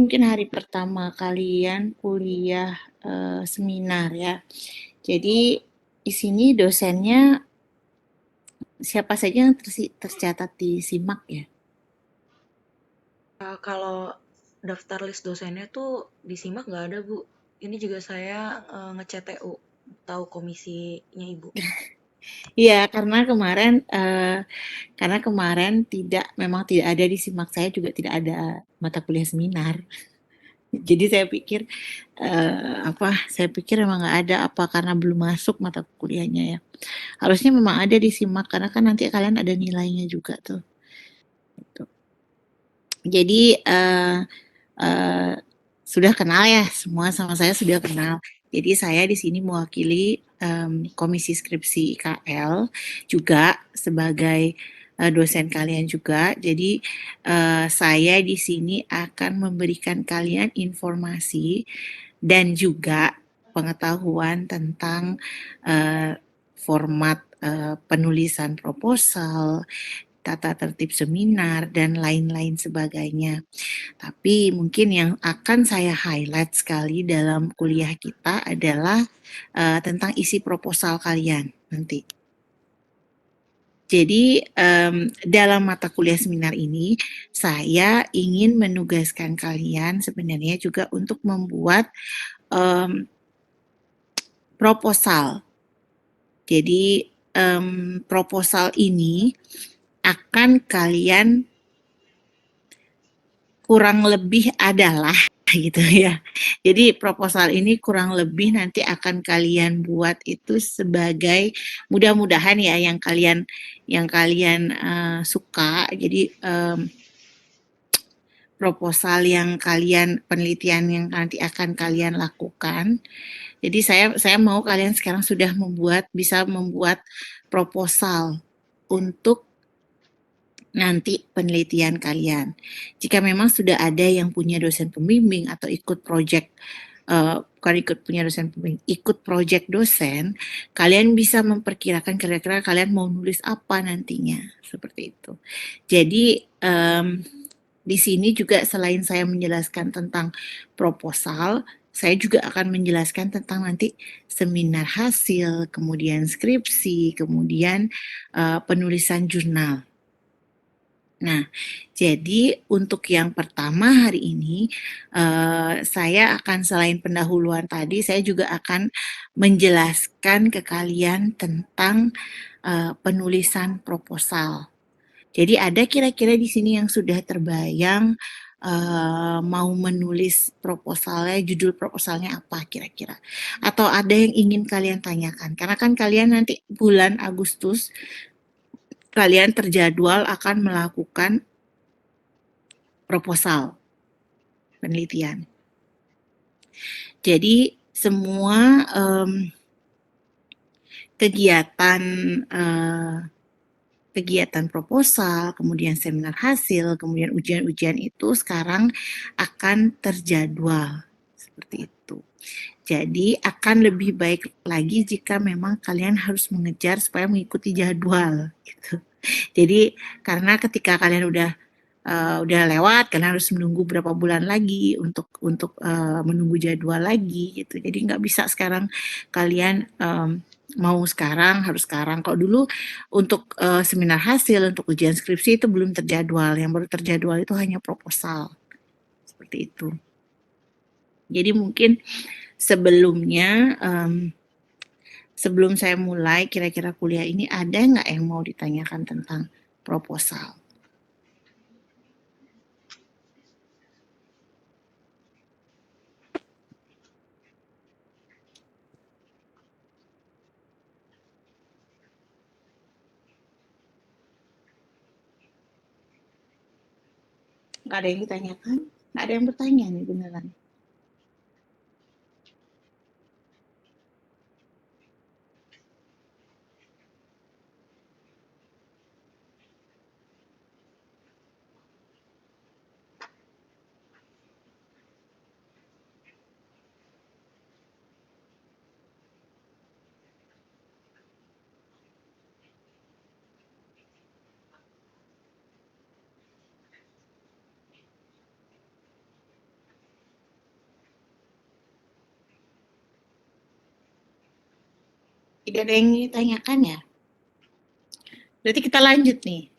mungkin hari pertama kalian kuliah seminar ya. Jadi di sini dosennya siapa saja yang tercatat di SIMAK ya? Kalau daftar list dosennya tuh disimak nggak ada, Bu. Ini juga saya nge-CTU, tahu komisinya Ibu. Iya, karena kemarin memang tidak ada di SIMAK, saya juga tidak ada mata kuliah seminar. Jadi saya pikir memang nggak ada, apa karena belum masuk mata kuliahnya ya. Harusnya memang ada di SIMAK karena kan nanti kalian ada nilainya juga tuh. Gitu. Jadi eh, sudah kenal ya, semua sama saya sudah kenal. Jadi saya di sini mewakili Komisi Skripsi IKL juga sebagai dosen kalian juga. Jadi saya di sini akan memberikan kalian informasi dan juga pengetahuan tentang eh, format penulisan proposal, tata tertib seminar, dan lain-lain sebagainya. Tapi mungkin yang akan saya highlight sekali dalam kuliah kita adalah tentang isi proposal kalian nanti. Jadi dalam mata kuliah seminar ini saya ingin menugaskan kalian sebenarnya juga untuk membuat em, proposal. Jadi proposal ini akan kalian kurang lebih adalah gitu ya. Jadi proposal ini kurang lebih nanti akan kalian buat itu sebagai mudah-mudahan ya yang kalian suka. Jadi proposal yang penelitian yang nanti akan kalian lakukan. Jadi saya mau kalian sekarang sudah bisa membuat proposal untuk nanti penelitian kalian. Jika memang sudah ada yang punya dosen pembimbing atau ikut project, bukan ikut punya dosen pembimbing, ikut project dosen, kalian bisa memperkirakan kira-kira kalian mau nulis apa nantinya, seperti itu. Jadi di sini juga selain saya menjelaskan tentang proposal, saya juga akan menjelaskan tentang nanti seminar hasil, kemudian skripsi, kemudian penulisan jurnal. Nah, jadi untuk yang pertama hari ini, saya akan selain pendahuluan tadi, saya juga akan menjelaskan ke kalian tentang penulisan proposal. Jadi ada kira-kira di sini yang sudah terbayang mau menulis proposalnya, judul proposalnya apa kira-kira? Atau ada yang ingin kalian tanyakan? Karena kan kalian nanti bulan Agustus kalian terjadwal akan melakukan proposal penelitian. Jadi semua kegiatan eh, kegiatan proposal, kemudian seminar hasil, kemudian ujian-ujian itu sekarang akan terjadwal seperti itu. Jadi akan lebih baik lagi jika memang kalian harus mengejar supaya mengikuti jadwal gitu. Jadi karena ketika kalian udah lewat, kalian harus menunggu berapa bulan lagi untuk menunggu jadwal lagi gitu. Jadi nggak bisa sekarang kalian mau sekarang harus sekarang. Kalau dulu untuk seminar hasil, untuk ujian skripsi itu belum terjadwal. Yang baru terjadwal itu hanya proposal seperti itu. Jadi mungkin sebelumnya sebelum saya mulai kira-kira kuliah ini ada nggak yang mau ditanyakan tentang proposal? Nggak ada yang ditanyakan? Nggak ada yang bertanya nih beneran. Tidak ada yang ditanyakan ya? Berarti kita lanjut nih.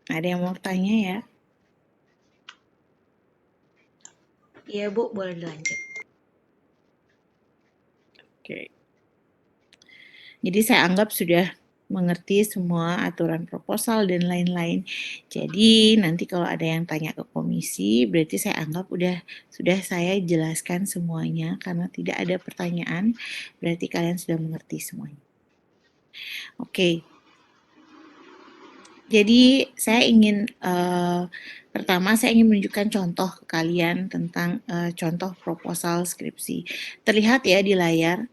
Ada yang mau tanya ya? Iya Bu, boleh dilanjut. Oke. Jadi saya anggap sudah mengerti semua aturan proposal dan lain-lain. Jadi nanti kalau ada yang tanya ke komisi, berarti saya anggap sudah saya jelaskan semuanya karena tidak ada pertanyaan, berarti kalian sudah mengerti semuanya. Oke. Jadi pertama saya ingin menunjukkan contoh ke kalian tentang contoh proposal skripsi. Terlihat ya di layar.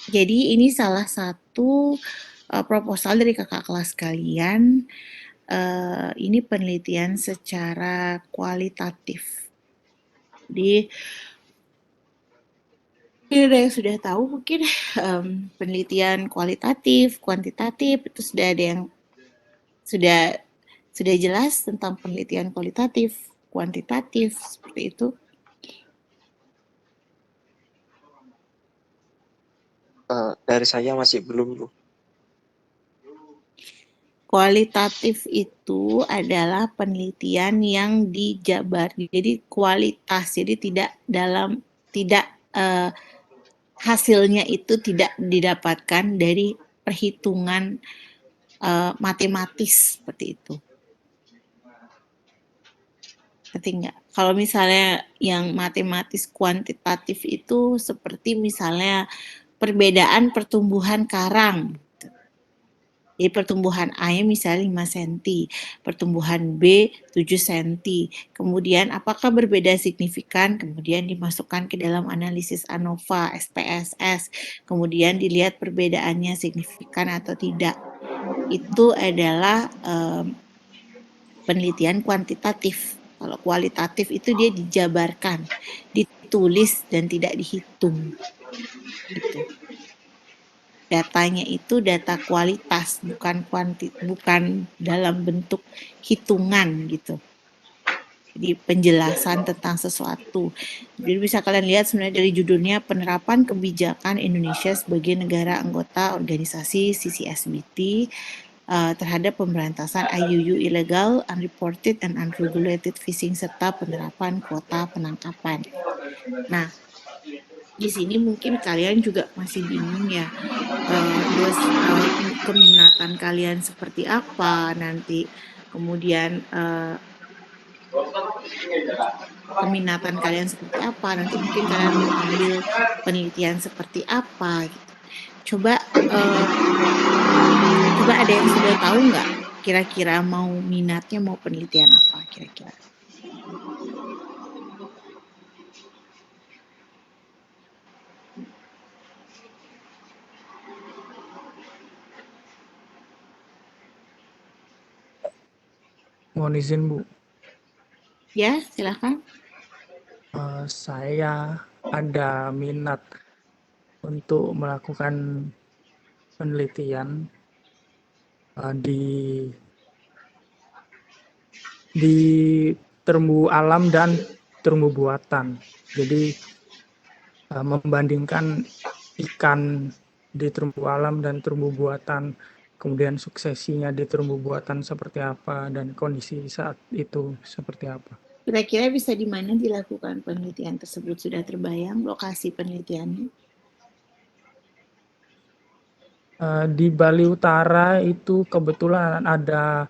Jadi ini salah satu proposal dari kakak kelas kalian. Ini penelitian secara kualitatif. Jadi ada yang sudah tahu mungkin penelitian kualitatif, kuantitatif itu sudah ada yang sudah jelas tentang penelitian kualitatif, kuantitatif seperti itu. Dari saya masih belum, Bu. Kualitatif itu adalah penelitian yang dijabar. Jadi kualitas, jadi tidak hasilnya itu tidak didapatkan dari perhitungan matematis seperti itu. Ngerti nggak? Kalau misalnya yang matematis kuantitatif itu seperti misalnya perbedaan pertumbuhan karang. Jadi pertumbuhan A misalnya 5 cm, pertumbuhan B 7 cm. Kemudian apakah berbeda signifikan? Kemudian dimasukkan ke dalam analisis ANOVA, SPSS. Kemudian dilihat perbedaannya signifikan atau tidak. Itu adalah penelitian kuantitatif. Kalau kualitatif itu dia dijabarkan, ditulis dan tidak dihitung. Gitu. Datanya itu data kualitas, bukan dalam bentuk hitungan gitu. Jadi penjelasan tentang sesuatu. Jadi bisa kalian lihat sebenarnya dari judulnya penerapan kebijakan Indonesia sebagai negara anggota organisasi CCSBT terhadap pemberantasan IUU illegal, unreported and unregulated fishing serta penerapan kuota penangkapan. Nah, di sini mungkin kalian juga masih bingung ya, keminatan kalian seperti apa nanti, kemudian keminatan kalian seperti apa, nanti mungkin kalian mau ambil penelitian seperti apa gitu. Coba ada yang sudah tahu nggak kira-kira mau minatnya mau penelitian apa kira-kira? Mohon izin, Bu. Ya, silakan. Saya ada minat untuk melakukan penelitian di terumbu alam dan terumbu buatan. Jadi membandingkan ikan di terumbu alam dan terumbu buatan, kemudian suksesinya di terumbu buatan seperti apa dan kondisi saat itu seperti apa. Kira-kira bisa di mana dilakukan penelitian tersebut? Sudah terbayang lokasi penelitiannya? Di Bali Utara itu kebetulan ada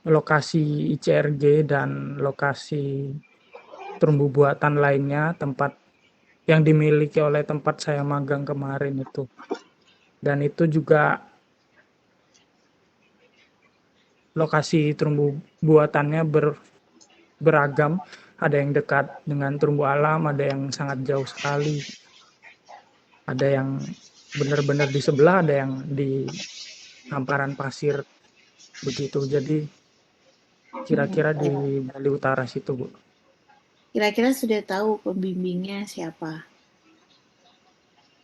lokasi ICRG dan lokasi terumbu buatan lainnya, tempat yang dimiliki oleh tempat saya magang kemarin itu. Dan itu juga lokasi terumbu buatannya beragam, ada yang dekat dengan terumbu alam, ada yang sangat jauh sekali, ada yang benar-benar di sebelah, ada yang di hamparan pasir begitu. Jadi kira-kira di Bali Utara situ, Bu. Kira-kira sudah tahu pembimbingnya siapa?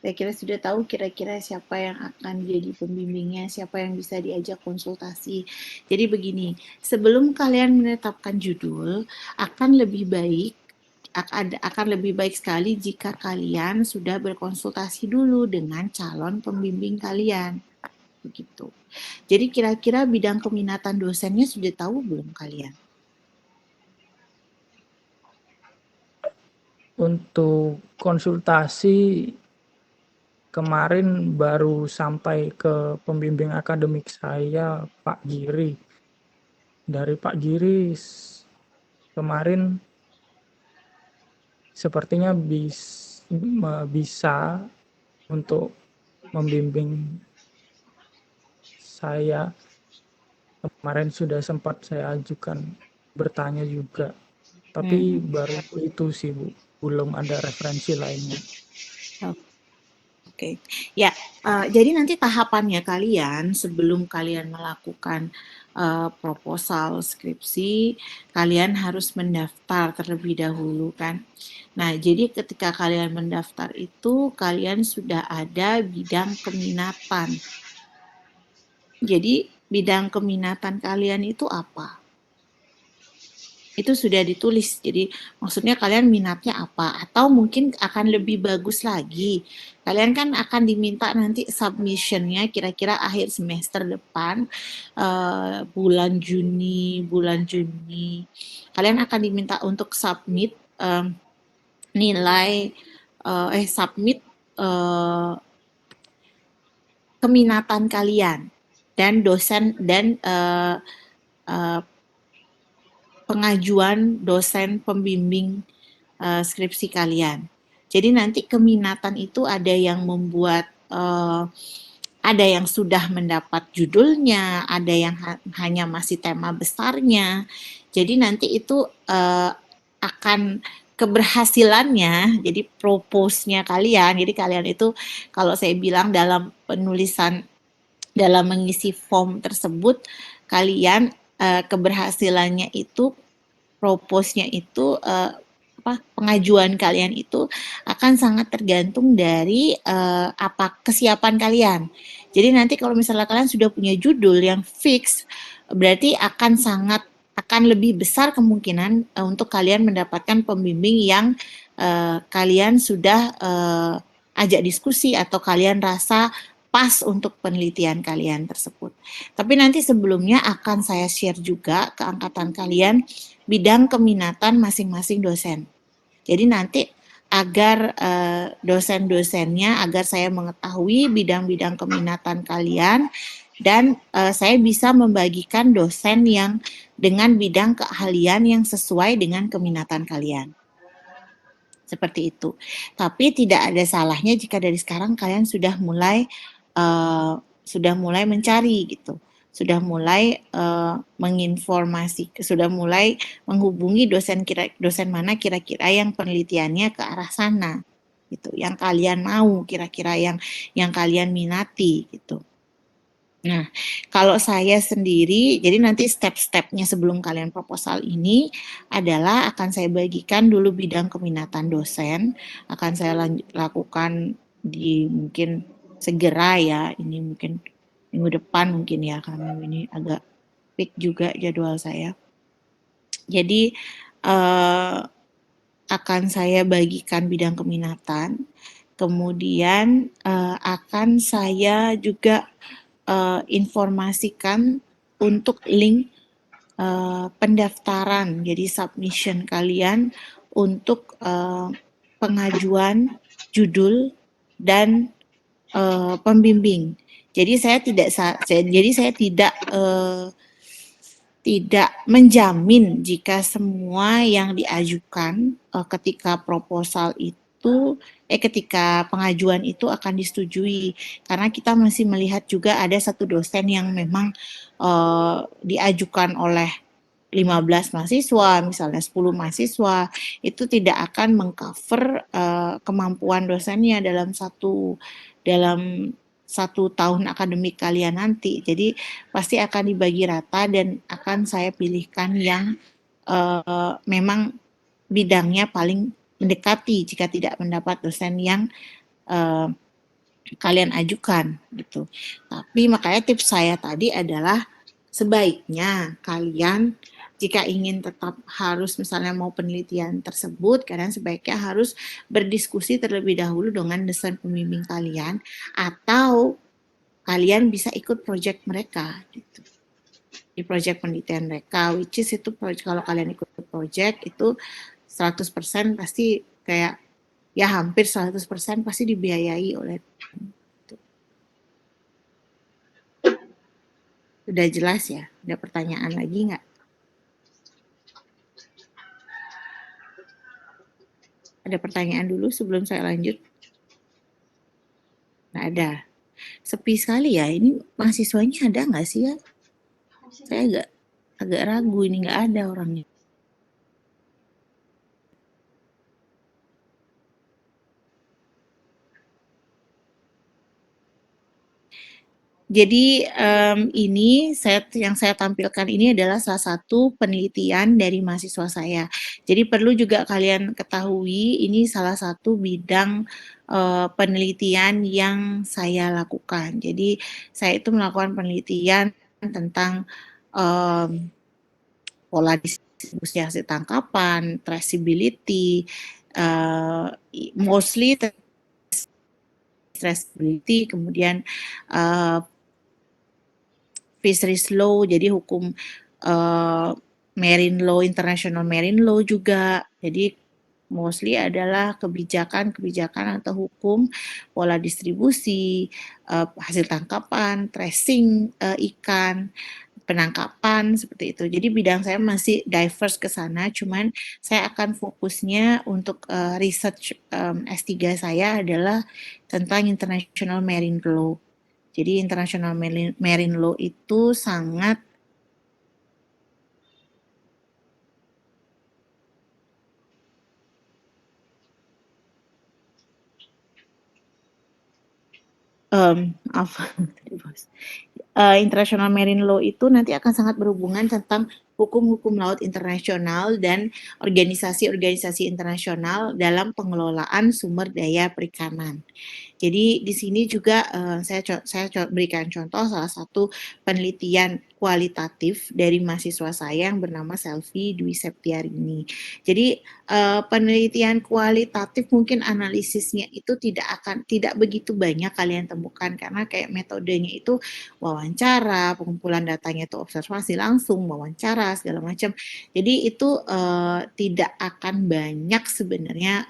Kira-kira sudah tahu kira-kira siapa yang akan jadi pembimbingnya, siapa yang bisa diajak konsultasi. Jadi begini, sebelum kalian menetapkan judul, akan lebih baik akan lebih baik sekali jika kalian sudah berkonsultasi dulu dengan calon pembimbing kalian. Begitu. Jadi kira-kira bidang keminatan dosennya sudah tahu belum kalian? Untuk konsultasi kemarin baru sampai ke pembimbing akademik saya, Pak Giri. Dari Pak Giri kemarin sepertinya bisa untuk membimbing saya. Kemarin sudah sempat saya ajukan bertanya juga, tapi baru itu sih Bu, belum ada referensi lainnya. Oke, ya. Jadi nanti tahapannya kalian sebelum kalian melakukan proposal skripsi, kalian harus mendaftar terlebih dahulu kan. Nah, jadi ketika kalian mendaftar itu, kalian sudah ada bidang keminatan. Jadi bidang keminatan kalian itu apa? Itu sudah ditulis. Jadi maksudnya kalian minatnya apa? Atau mungkin akan lebih bagus lagi. Kalian kan akan diminta nanti submissionnya kira-kira akhir semester depan, bulan Juni. Kalian akan diminta untuk submit submit keminatan kalian dan dosen dan pengajuan dosen pembimbing skripsi kalian. Jadi nanti keminatan itu ada yang membuat ada yang sudah mendapat judulnya, ada yang hanya masih tema besarnya. Jadi nanti itu akan keberhasilannya, jadi propose-nya kalian. Jadi kalian itu kalau saya bilang dalam penulisan, dalam mengisi form tersebut, kalian keberhasilannya itu, propose-nya itu, pengajuan kalian itu akan sangat tergantung dari apa kesiapan kalian. Jadi nanti kalau misalnya kalian sudah punya judul yang fix, berarti akan lebih besar kemungkinan untuk kalian mendapatkan pembimbing yang kalian sudah ajak diskusi atau kalian rasa pas untuk penelitian kalian tersebut. Tapi nanti sebelumnya akan saya share juga ke angkatan kalian bidang keminatan masing-masing dosen. Jadi nanti agar dosen-dosennya, agar saya mengetahui bidang-bidang keminatan kalian, dan saya bisa membagikan dosen yang dengan bidang keahlian yang sesuai dengan keminatan kalian. Seperti itu. Tapi tidak ada salahnya jika dari sekarang kalian sudah mulai mencari gitu. Sudah mulai sudah mulai menghubungi dosen mana kira-kira yang penelitiannya ke arah sana gitu, yang kalian mau, kira-kira yang kalian minati gitu. Nah, kalau saya sendiri, jadi nanti step-stepnya sebelum kalian proposal ini adalah akan saya bagikan dulu bidang keminatan dosen, akan saya lakukan di mungkin segera ya, ini mungkin minggu depan mungkin ya, karena ini agak peak juga jadwal saya. Jadi akan saya bagikan bidang keminatan, kemudian akan saya juga informasikan untuk link pendaftaran, jadi submission kalian untuk pengajuan judul dan pembimbing. Jadi saya tidak menjamin jika semua yang diajukan ketika proposal itu ketika pengajuan itu akan disetujui, karena kita masih melihat juga ada satu dosen yang memang diajukan oleh 15 mahasiswa, misalnya 10 mahasiswa, itu tidak akan mengcover kemampuan dosennya dalam satu tahun akademik kalian nanti. Jadi pasti akan dibagi rata dan akan saya pilihkan yang memang bidangnya paling mendekati jika tidak mendapat dosen yang kalian ajukan gitu. Tapi makanya tips saya tadi adalah sebaiknya kalian jika ingin tetap harus misalnya mau penelitian tersebut, kalian sebaiknya harus berdiskusi terlebih dahulu dengan dosen pembimbing kalian, atau kalian bisa ikut project mereka gitu. Di project penelitian mereka, which is itu kalau kalian ikut project itu 100% pasti kayak ya hampir 100% pasti dibiayai oleh itu. Sudah jelas ya? Ada pertanyaan lagi nggak? Ada pertanyaan dulu sebelum saya lanjut? Nggak ada. Sepi sekali ya. Ini mahasiswanya ada nggak sih ya? Saya agak ragu ini nggak ada orangnya. Jadi ini yang saya tampilkan ini adalah salah satu penelitian dari mahasiswa saya. Jadi perlu juga kalian ketahui ini salah satu bidang penelitian yang saya lakukan. Jadi saya itu melakukan penelitian tentang pola distribusi hasil tangkapan, traceability, mostly traceability, kemudian fisheries law, jadi hukum marine law, international marine law juga. Jadi mostly adalah kebijakan atau hukum, pola distribusi, hasil tangkapan, tracing ikan, penangkapan seperti itu. Jadi bidang saya masih diverse ke sana, cuman saya akan fokusnya untuk research S3 saya adalah tentang international marine law. Jadi international marine law itu sangat international marine law itu nanti akan sangat berhubungan tentang hukum-hukum laut internasional dan organisasi-organisasi internasional dalam pengelolaan sumber daya perikanan. Jadi di sini juga saya berikan contoh salah satu penelitian kualitatif dari mahasiswa saya yang bernama Selvi Dwi Septiarini. Jadi penelitian kualitatif mungkin analisisnya itu tidak begitu banyak kalian temukan karena kayak metodenya itu wawancara, pengumpulan datanya itu observasi langsung, wawancara segala macam. Jadi itu tidak akan banyak sebenarnya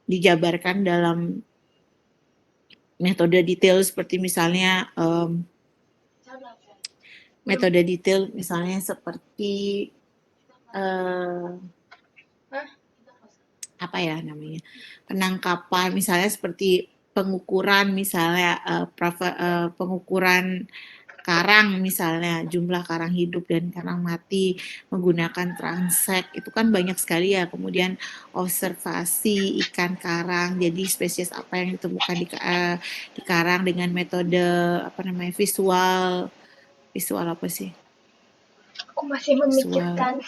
dijabarkan dalam metode detail seperti misalnya metode detail misalnya seperti penangkapan misalnya seperti pengukuran misalnya pengukuran karang misalnya jumlah karang hidup dan karang mati menggunakan transek itu kan banyak sekali ya. Kemudian observasi ikan karang, jadi spesies apa yang ditemukan di karang dengan metode visual apa sih? Aku masih memikirkan.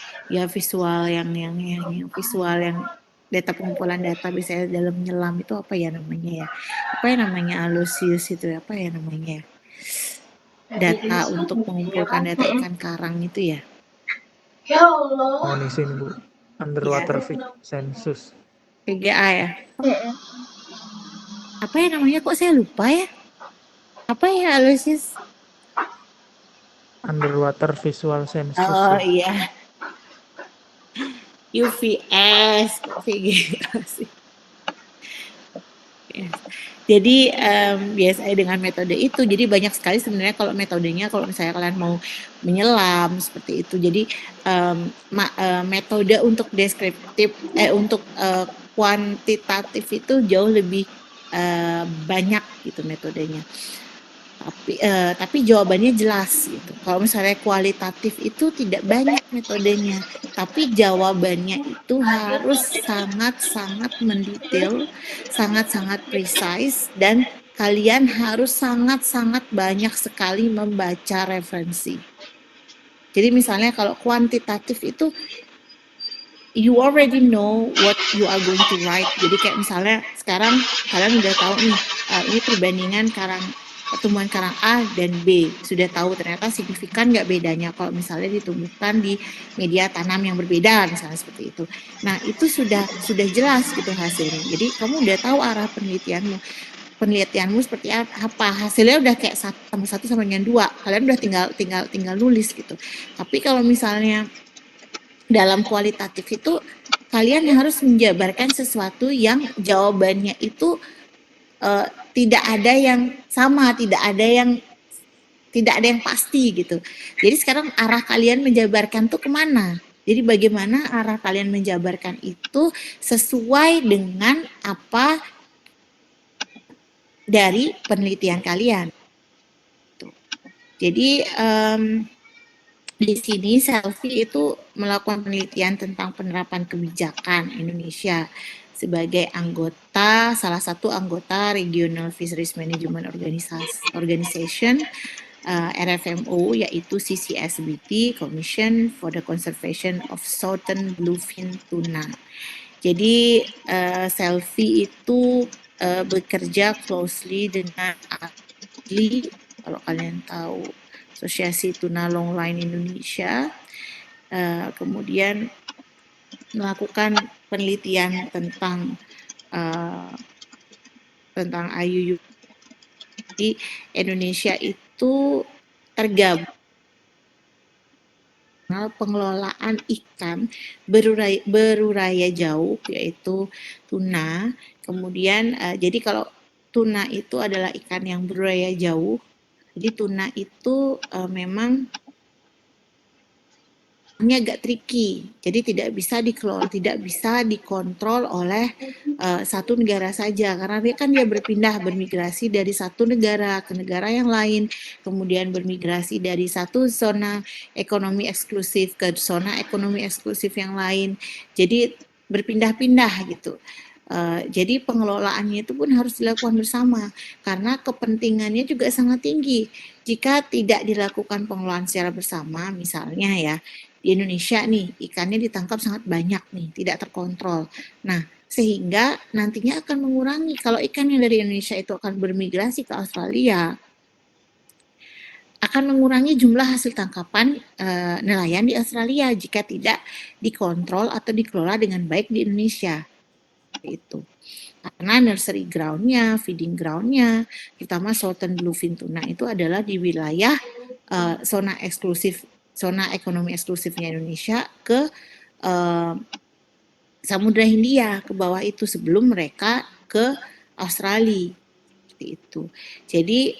Visual yang visual yang data pengumpulan data biasanya dalam nyelam itu apa ya namanya ya? Apa ya namanya alusius itu apa ya namanya ya? Data untuk mengumpulkan data ikan karang itu ya. Ya Allah. Oh, di sini Bu. Underwater Fish Census. PGA ya. Apa ya namanya kok saya lupa ya? Apa ya Aloysius? Underwater Visual Census. Oh iya. UVS kok PGA sih. Yes. Jadi biasanya dengan metode itu, jadi banyak sekali sebenarnya kalau metodenya kalau misalnya kalian mau menyelam seperti itu. Jadi metode untuk deskriptif, untuk kuantitatif itu jauh lebih banyak gitu metodenya. Tapi jawabannya jelas gitu. Kalau misalnya kualitatif itu tidak banyak metodenya, tapi jawabannya itu harus sangat-sangat mendetail, sangat-sangat precise, dan kalian harus sangat-sangat banyak sekali membaca referensi. Jadi misalnya kalau kuantitatif itu you already know what you are going to write. Jadi kayak misalnya sekarang kalian udah tahu nih ini perbandingan karang pertumbuhan karang A dan B. Sudah tahu ternyata signifikan nggak bedanya kalau misalnya ditumbuhkan di media tanam yang berbeda, misalnya seperti itu. Nah, itu sudah jelas gitu hasilnya. Jadi kamu udah tahu arah penelitianmu seperti apa, hasilnya udah kayak 1+1 sama dengan 2, kalian udah tinggal nulis gitu. Tapi kalau misalnya dalam kualitatif itu kalian harus menjabarkan sesuatu yang jawabannya itu tidak ada yang sama, tidak ada yang pasti gitu. Jadi sekarang arah kalian menjabarkan tuh kemana? Jadi bagaimana arah kalian menjabarkan itu sesuai dengan apa dari penelitian kalian. Jadi di sini Selfie itu melakukan penelitian tentang penerapan kebijakan Indonesia sebagai salah satu anggota Regional Fisheries Management Organization RFMO, yaitu CCSBT, Commission for the Conservation of Southern Bluefin Tuna. Jadi Selfie itu bekerja closely dengan ahli, kalau kalian tahu, Asosiasi Tuna Longline Indonesia, kemudian melakukan penelitian tentang IUU. Di Indonesia itu tergabung pengelolaan ikan beruraya jauh, yaitu tuna. Kemudian jadi kalau tuna itu adalah ikan yang beruraya jauh, jadi tuna itu memang ini agak tricky, jadi tidak bisa dikelola, tidak bisa dikontrol oleh satu negara saja, karena dia bermigrasi dari satu negara ke negara yang lain, kemudian bermigrasi dari satu zona ekonomi eksklusif ke zona ekonomi eksklusif yang lain, jadi berpindah-pindah gitu. Jadi pengelolaannya itu pun harus dilakukan bersama karena kepentingannya juga sangat tinggi. Jika tidak dilakukan pengelolaan secara bersama, misalnya ya di Indonesia nih ikannya ditangkap sangat banyak nih, tidak terkontrol. Nah, sehingga nantinya akan mengurangi kalau ikan yang dari Indonesia itu akan bermigrasi ke Australia, akan mengurangi jumlah hasil tangkapan nelayan di Australia jika tidak dikontrol atau dikelola dengan baik di Indonesia. Itu karena nursery ground-nya, feeding ground-nya, terutama Southern Bluefin Tuna itu adalah di wilayah zona ekonomi eksklusifnya Indonesia ke Samudra Hindia, ke bawah itu sebelum mereka ke Australia. Seperti itu. Jadi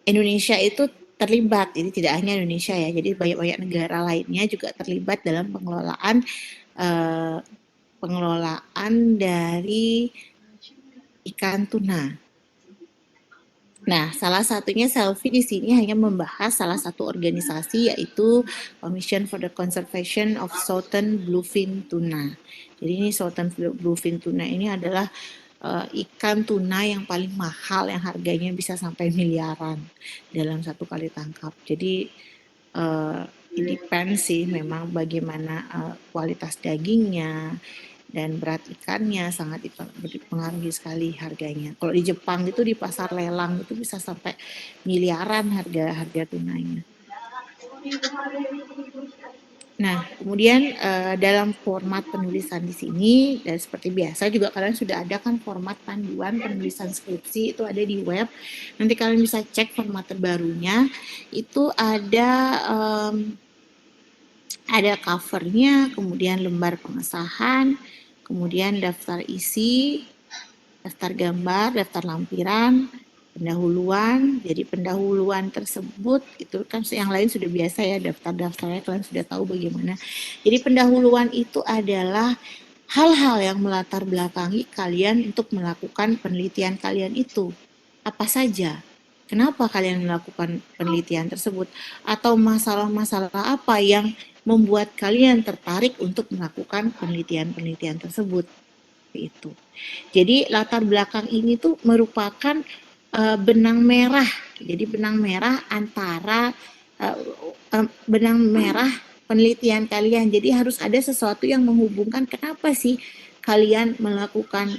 Indonesia itu terlibat, jadi tidak hanya Indonesia ya, jadi banyak-banyak negara lainnya juga terlibat dalam pengelolaan dari ikan tuna. Nah, salah satunya Selfie di sini hanya membahas salah satu organisasi, yaitu Commission for the Conservation of Southern Bluefin Tuna. Jadi ini Southern Bluefin Tuna ini adalah ikan tuna yang paling mahal, yang harganya bisa sampai miliaran dalam satu kali tangkap. Jadi depend sih memang bagaimana kualitas dagingnya dan berat ikannya sangat dipengaruhi sekali harganya. Kalau di Jepang itu di pasar lelang itu bisa sampai miliaran harga tunanya. Nah, kemudian dalam format penulisan di sini, dan seperti biasa juga kalian sudah ada kan format panduan penulisan skripsi, itu ada di web. Nanti kalian bisa cek format terbarunya. Itu ada covernya, kemudian lembar pengesahan, kemudian daftar isi, daftar gambar, daftar lampiran, pendahuluan. Jadi pendahuluan tersebut itu kan yang lain sudah biasa ya, daftarnya kalian sudah tahu bagaimana. Jadi pendahuluan itu adalah hal-hal yang melatar belakangi kalian untuk melakukan penelitian kalian itu. Apa saja? Kenapa kalian melakukan penelitian tersebut? Atau masalah-masalah apa yang membuat kalian tertarik untuk melakukan penelitian tersebut? Itu. Jadi latar belakang ini tuh merupakan benang merah. Jadi benang merah antara benang merah penelitian kalian. Jadi harus ada sesuatu yang menghubungkan kenapa sih kalian melakukan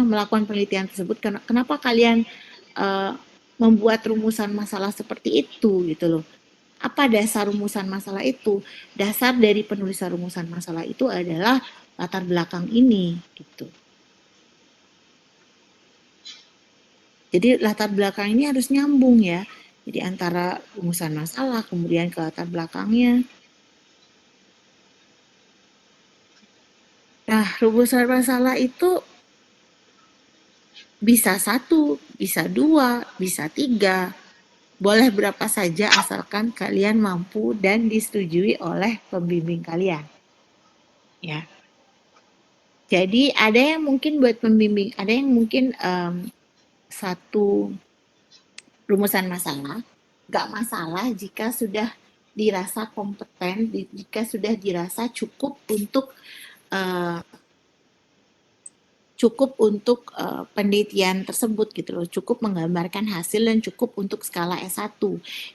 melakukan penelitian tersebut? Kenapa kalian membuat rumusan masalah seperti itu gitu loh? Apa dasar rumusan masalah itu? Dasar dari penulisan rumusan masalah itu adalah latar belakang ini gitu. Jadi latar belakang ini harus nyambung ya. Jadi antara rumusan masalah kemudian ke latar belakangnya. Nah, rumusan masalah itu bisa 1, bisa 2, bisa 3. Boleh berapa saja asalkan kalian mampu dan disetujui oleh pembimbing kalian. Ya. Jadi ada yang mungkin buat pembimbing, ada yang mungkin 1 rumusan masalah, nggak masalah jika sudah dirasa kompeten, jika sudah dirasa cukup untuk penelitian tersebut gitu loh, cukup menggambarkan hasil dan cukup untuk skala S1.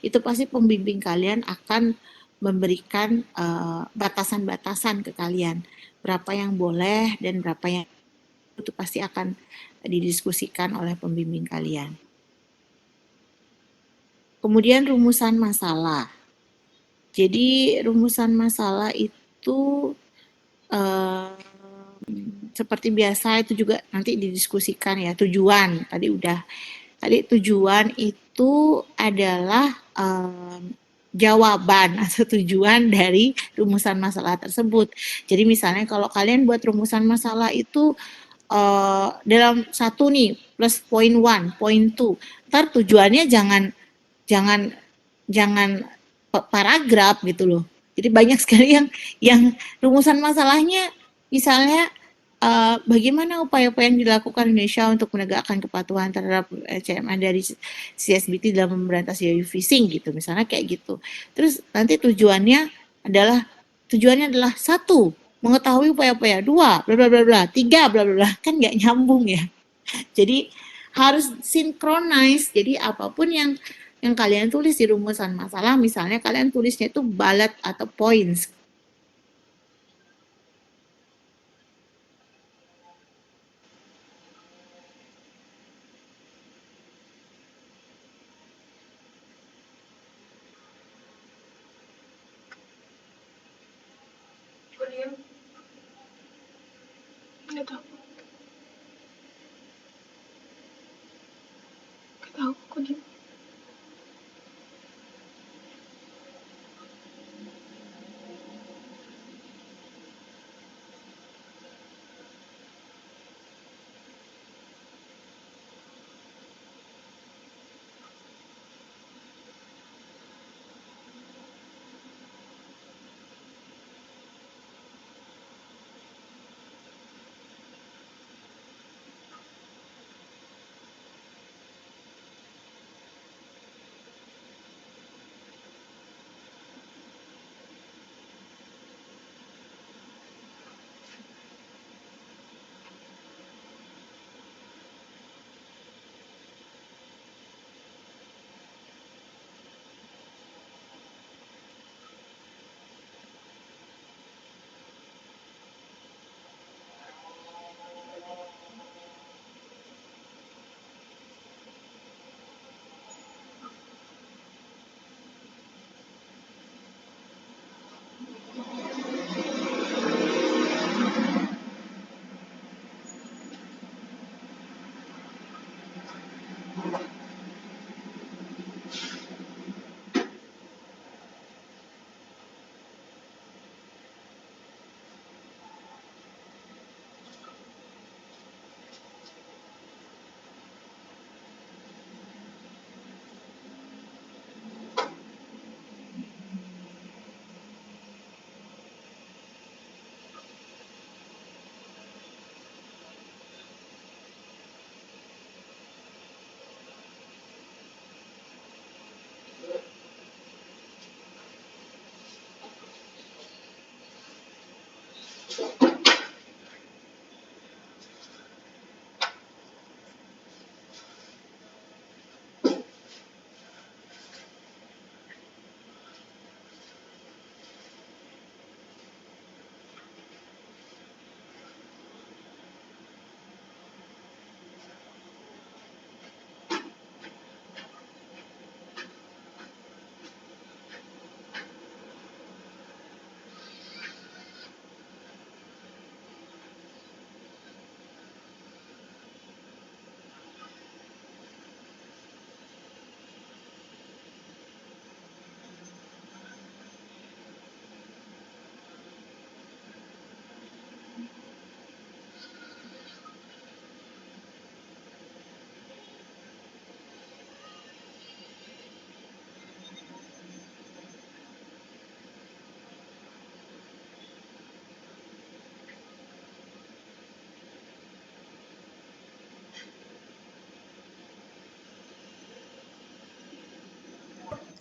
Itu pasti pembimbing kalian akan memberikan batasan-batasan ke kalian, berapa yang boleh dan berapa yang itu pasti akan didiskusikan oleh pembimbing kalian. Kemudian rumusan masalah. Jadi rumusan masalah itu seperti biasa itu juga nanti didiskusikan ya. Tujuan tadi tujuan itu adalah jawaban atau tujuan dari rumusan masalah tersebut. Jadi misalnya kalau kalian buat rumusan masalah itu dalam 1 nih plus point 1, point 2, ntar tujuannya jangan paragraf gitu loh. Jadi banyak sekali yang rumusan masalahnya misalnya bagaimana upaya-upaya yang dilakukan Indonesia untuk menegakkan kepatuhan terhadap CMA dari CSBT dalam memberantas UV fishing gitu, misalnya kayak gitu. Terus nanti tujuannya adalah 1, mengetahui upaya-upaya, 2, bla bla bla bla, 3, bla bla bla, kan nggak nyambung ya. Jadi harus sinkronis. Jadi apapun yang kalian tulis di rumusan masalah, misalnya kalian tulisnya itu bullet atau points. William, nggak tahu, kok diem.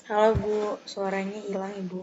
Halo Bu, suaranya hilang Ibu.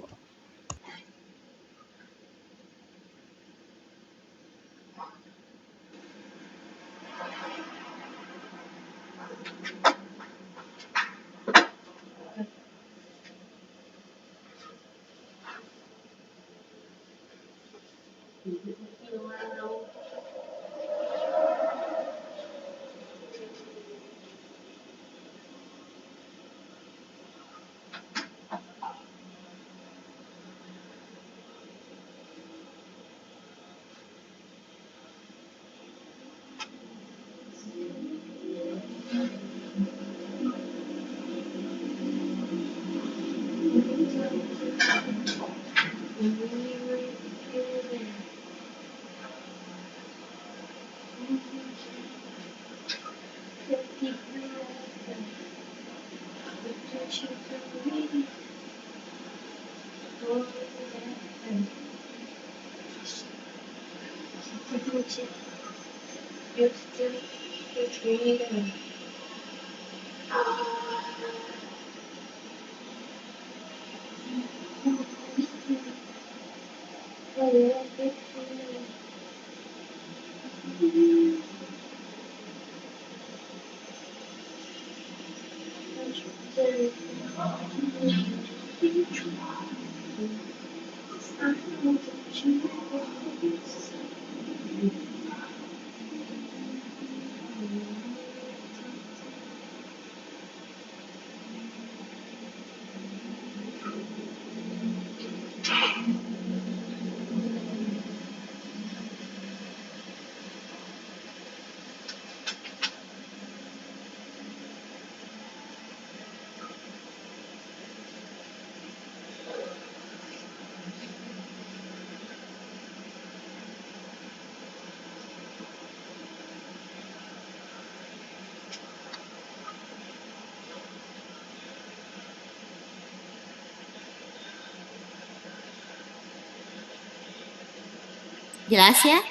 Jelas ya?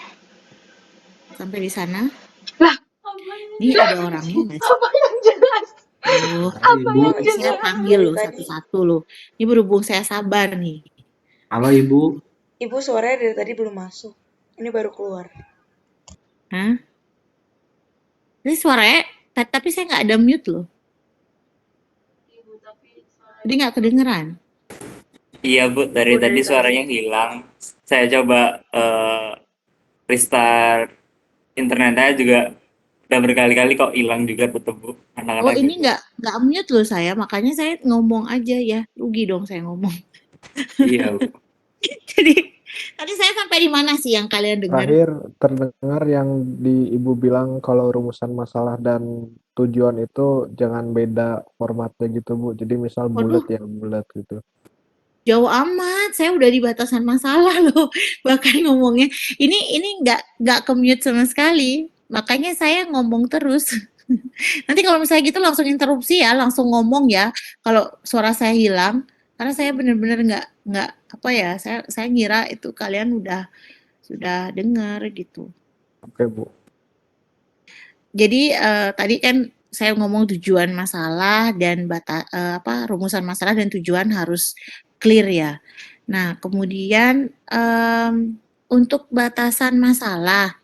Sampai di sana? Lah, Ini ada orangnya nggak sih? apa yang jelas? Oh, Apa Ibu. yang nanti saya jelas? panggil Dari loh tadi, satu-satu loh. Ini berhubung saya sabar nih. Halo Ibu. Ibu suaranya dari tadi belum masuk. Ini baru keluar. Hah? Ini suaranya, tapi saya nggak ada mute loh. Jadi nggak kedengeran. Iya Bu, dari tadi suaranya hilang. Saya coba restart internetnya juga udah berkali-kali kok hilang juga tetep Bu. Oh, Anak-anak ini juga. nggak mute loh saya, makanya saya ngomong aja ya. Rugi dong saya ngomong. Iya Bu. Jadi tadi saya sampai di mana sih yang kalian dengar? Terakhir terdengar yang di Ibu bilang kalau rumusan masalah dan tujuan itu jangan beda formatnya gitu Bu. Jadi misal bulat ya bulat gitu. Jauh amat, saya udah di batasan masalah loh. Bahkan ngomongnya ini nggak ke-mute sama sekali. Makanya saya ngomong terus. Nanti kalau misalnya gitu langsung interupsi ya, langsung ngomong ya. Kalau suara saya hilang, karena saya bener-bener nggak apa ya, saya ngira itu kalian sudah dengar gitu. Oke Bu. Jadi tadi kan saya ngomong tujuan masalah dan rumusan masalah dan tujuan harus clear ya. Nah, kemudian untuk batasan masalah.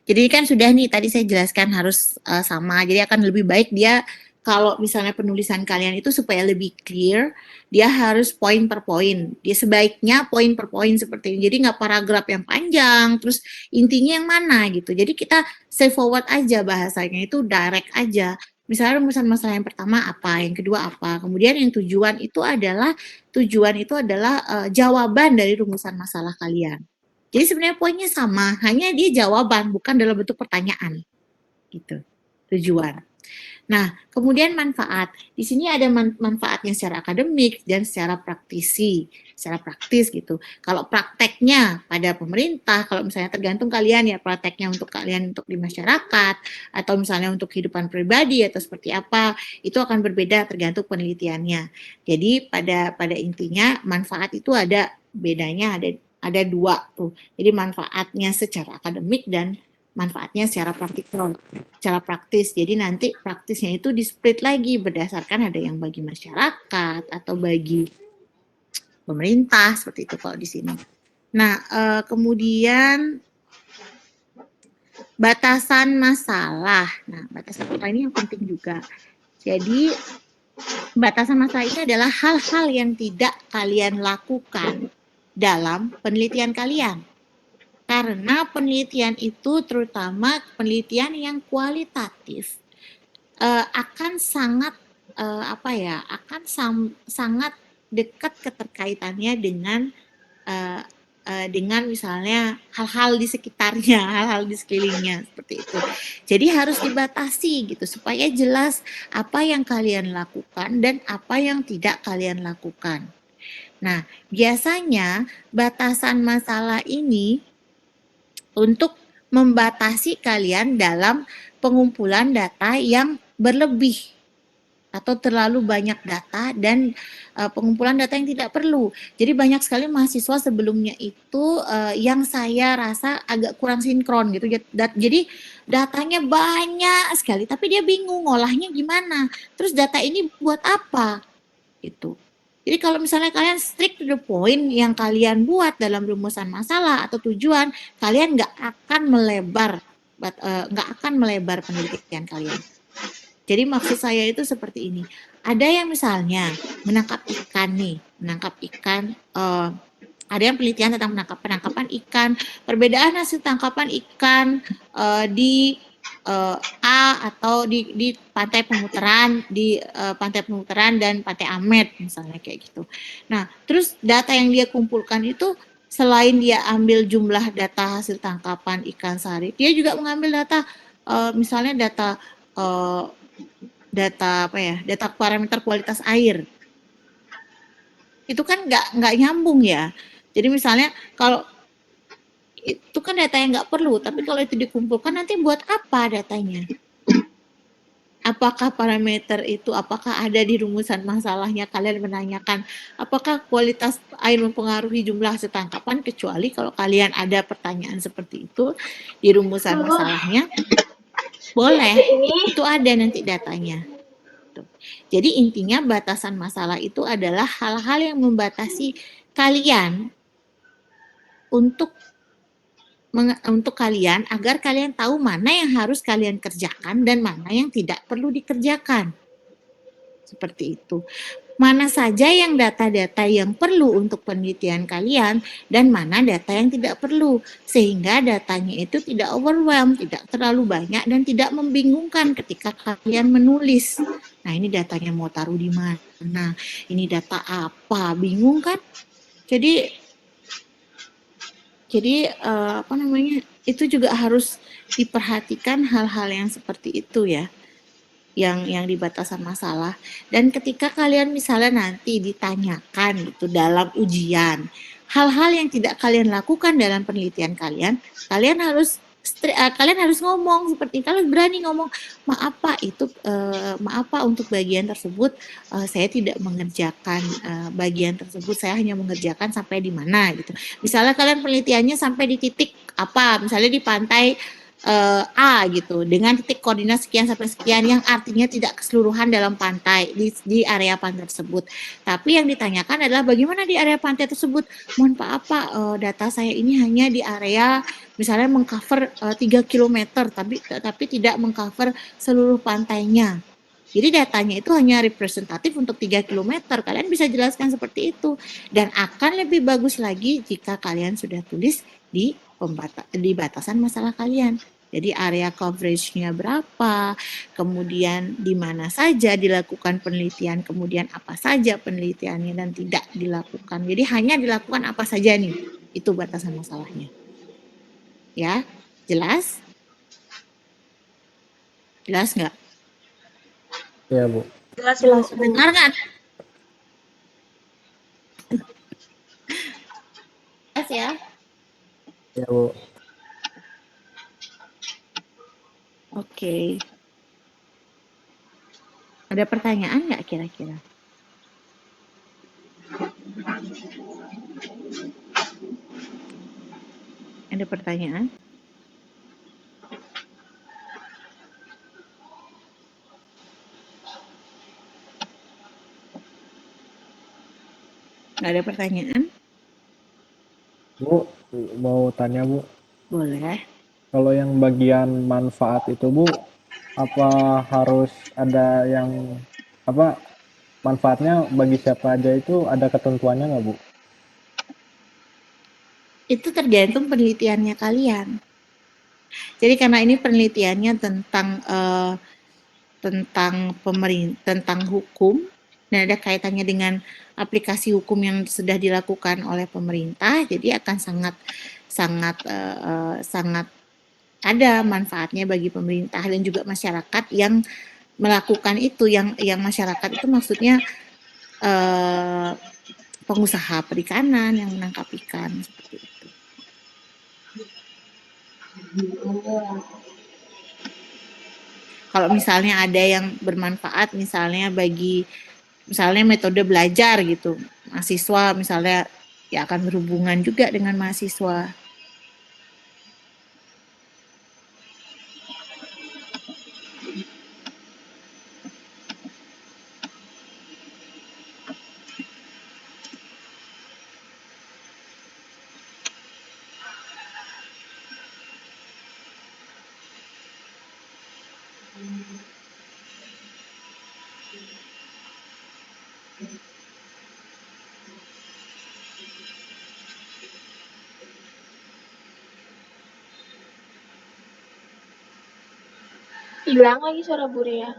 Jadi kan sudah nih tadi saya jelaskan harus sama. Jadi akan lebih baik dia kalau misalnya penulisan kalian itu supaya lebih clear, dia harus poin per poin. Dia sebaiknya poin per poin seperti ini. Jadi nggak paragraf yang panjang, terus intinya yang mana gitu. Jadi kita say forward aja bahasanya itu direct aja. Misalnya rumusan masalah yang pertama apa, yang kedua apa, kemudian yang tujuan itu adalah jawaban dari rumusan masalah kalian. Jadi sebenarnya poinnya sama, hanya dia jawaban bukan dalam bentuk pertanyaan. Gitu. Tujuan. Nah, kemudian manfaat. Di sini ada manfaatnya secara akademik dan secara secara praktis gitu. Kalau prakteknya pada pemerintah, kalau misalnya tergantung kalian ya prakteknya untuk kalian untuk di masyarakat atau misalnya untuk kehidupan pribadi atau seperti apa, itu akan berbeda tergantung penelitiannya. Jadi pada intinya manfaat itu ada bedanya ada dua tuh. Jadi manfaatnya secara akademik dan manfaatnya secara praktis. Jadi nanti praktisnya itu di-split lagi berdasarkan ada yang bagi masyarakat atau bagi pemerintah, seperti itu kalau di sini. Nah, kemudian batasan masalah. Nah, batasan masalah ini yang penting juga. Jadi, batasan masalah ini adalah hal-hal yang tidak kalian lakukan dalam penelitian kalian. Karena penelitian itu, terutama penelitian yang kualitatif, akan sangat akan sangat dekat keterkaitannya dengan misalnya hal-hal di sekitarnya, hal-hal di sekelilingnya seperti itu. Jadi harus dibatasi gitu supaya jelas apa yang kalian lakukan dan apa yang tidak kalian lakukan. Nah, biasanya batasan masalah ini untuk membatasi kalian dalam pengumpulan data yang berlebih atau terlalu banyak data dan pengumpulan data yang tidak perlu. Jadi banyak sekali mahasiswa sebelumnya itu yang saya rasa agak kurang sinkron gitu. Jadi datanya banyak sekali, tapi dia bingung ngolahnya gimana. Terus data ini buat apa? Gitu. Jadi kalau misalnya kalian strict to the point yang kalian buat dalam rumusan masalah atau tujuan, kalian nggak akan melebar penelitian kalian. Jadi maksud saya itu seperti ini. Ada yang misalnya menangkap ikan nih, ada yang penelitian tentang penangkapan ikan, perbedaan hasil tangkapan ikan di A atau di pantai pemutaran, dan pantai Amet misalnya kayak gitu. Nah, terus data yang dia kumpulkan itu selain dia ambil jumlah data hasil tangkapan ikan sari, dia juga mengambil data misalnya data parameter kualitas air. Itu kan nggak nyambung ya. Jadi misalnya kalau itu kan data yang nggak perlu, tapi kalau itu dikumpulkan nanti buat apa datanya? Apakah parameter itu, apakah ada di rumusan masalahnya kalian menanyakan apakah kualitas air mempengaruhi jumlah hasil tangkapan, kecuali kalau kalian ada pertanyaan seperti itu di rumusan masalahnya, boleh, itu ada nanti datanya. Jadi intinya batasan masalah itu adalah hal-hal yang membatasi kalian untuk kalian agar kalian tahu mana yang harus kalian kerjakan dan mana yang tidak perlu dikerjakan. Seperti itu. Mana saja yang data-data yang perlu untuk penelitian kalian dan mana data yang tidak perlu, sehingga datanya itu tidak overwhelm, tidak terlalu banyak dan tidak membingungkan ketika kalian menulis. Nah, ini datanya mau taruh di mana? Ini data apa? Bingung kan? Jadi itu juga harus diperhatikan hal-hal yang seperti itu ya, yang di batasan masalah. Dan ketika kalian misalnya nanti ditanyakan gitu dalam ujian, hal-hal yang tidak kalian lakukan dalam penelitian kalian harus ngomong seperti, kalau berani ngomong, maaf Pak untuk bagian tersebut saya tidak mengerjakan bagian tersebut, saya hanya mengerjakan sampai di mana gitu. Misalnya kalian penelitiannya sampai di titik apa, misalnya di pantai A gitu, dengan titik koordinat sekian sampai sekian, yang artinya tidak keseluruhan dalam pantai di area pantai tersebut. Tapi yang ditanyakan adalah bagaimana di area pantai tersebut. Mohon maaf Pak, data saya ini hanya di area misalnya mengcover 3 km, tapi tidak mengcover seluruh pantainya. Jadi datanya itu hanya representatif untuk 3 km. Kalian bisa jelaskan seperti itu. Dan akan lebih bagus lagi jika kalian sudah tulis di batasan masalah kalian. Jadi area coverage-nya berapa, kemudian di mana saja dilakukan penelitian, kemudian apa saja penelitiannya dan tidak dilakukan. Jadi hanya dilakukan apa saja nih, itu batasan masalahnya. Ya, jelas? Jelas nggak? Ya, Bu. Jelas, Bu. Dengar nggak? Jelas ya? Ya, Bu. Oke. Ada pertanyaan nggak kira-kira? Ada pertanyaan? Nggak ada pertanyaan? Bu, mau tanya Bu, Boleh. kalau yang bagian manfaat itu Bu, apa harus ada yang apa manfaatnya bagi siapa aja itu ada ketentuannya nggak Bu? Itu tergantung penelitiannya kalian. Jadi karena ini penelitiannya tentang hukum dan ada kaitannya dengan aplikasi hukum yang sudah dilakukan oleh pemerintah, jadi akan sangat ada manfaatnya bagi pemerintah dan juga masyarakat yang melakukan itu, yang masyarakat itu maksudnya pengusaha perikanan yang menangkap ikan seperti itu. Kalau misalnya ada yang bermanfaat, misalnya metode belajar gitu, mahasiswa misalnya ya akan berhubungan juga dengan mahasiswa. Hilang lagi suara Buria.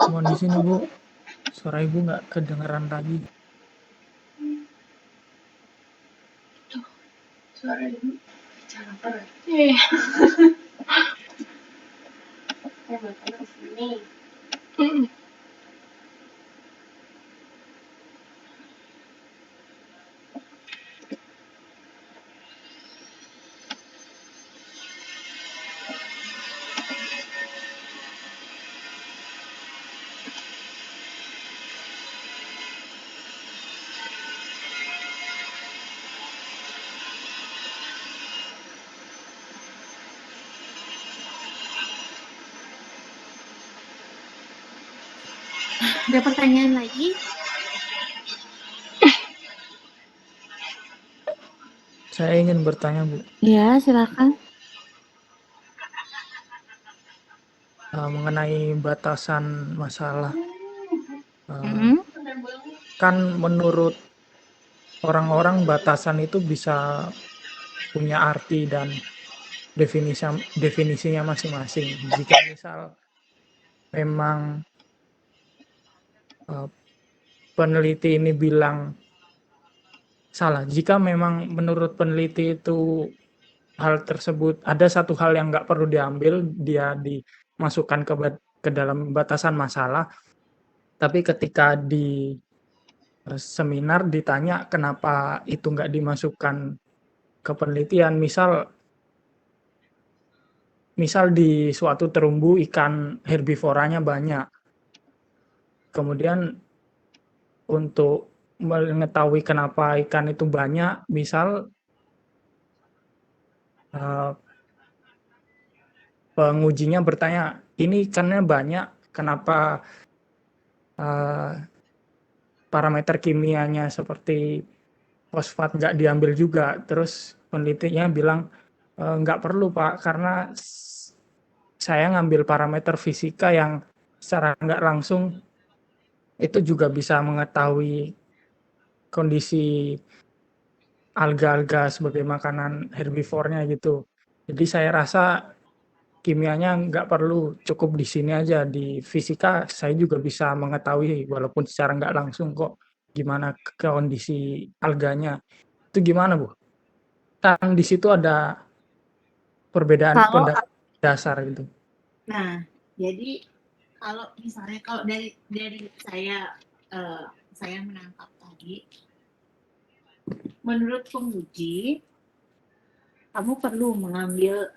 Mohon di sini Bu, suara Ibu nggak kedengeran lagi. Suara ibu. Iya. Mm-mm. Ada pertanyaan lagi? Saya ingin bertanya Bu, Ya, silakan. mengenai batasan masalah. Mm-mm. Kan menurut orang-orang batasan itu bisa punya arti dan definisinya masing-masing. Jika misal memang peneliti ini bilang salah, jika memang menurut peneliti itu hal tersebut ada satu hal yang nggak perlu diambil, dia dimasukkan ke dalam batasan masalah, tapi ketika di seminar ditanya kenapa itu nggak dimasukkan ke penelitian, misal di suatu terumbu ikan herbivoranya banyak, kemudian untuk mengetahui kenapa ikan itu banyak, misal pengujinya bertanya, ini ikannya banyak, kenapa parameter kimianya seperti fosfat nggak diambil juga? Terus penelitinya bilang, Nggak perlu Pak, karena saya ngambil parameter fisika yang secara nggak langsung itu juga bisa mengetahui kondisi alga-alga sebagai makanan herbivornya gitu. Jadi saya rasa kimianya nggak perlu, cukup di sini aja. Di fisika saya juga bisa mengetahui walaupun secara nggak langsung kok gimana kondisi alganya. Itu gimana Bu? Kan di situ ada perbedaan Kalau pendapat dasar gitu. Nah, jadi kalau misalnya kalau dari saya menangkap tadi, menurut penguji kamu perlu mengambil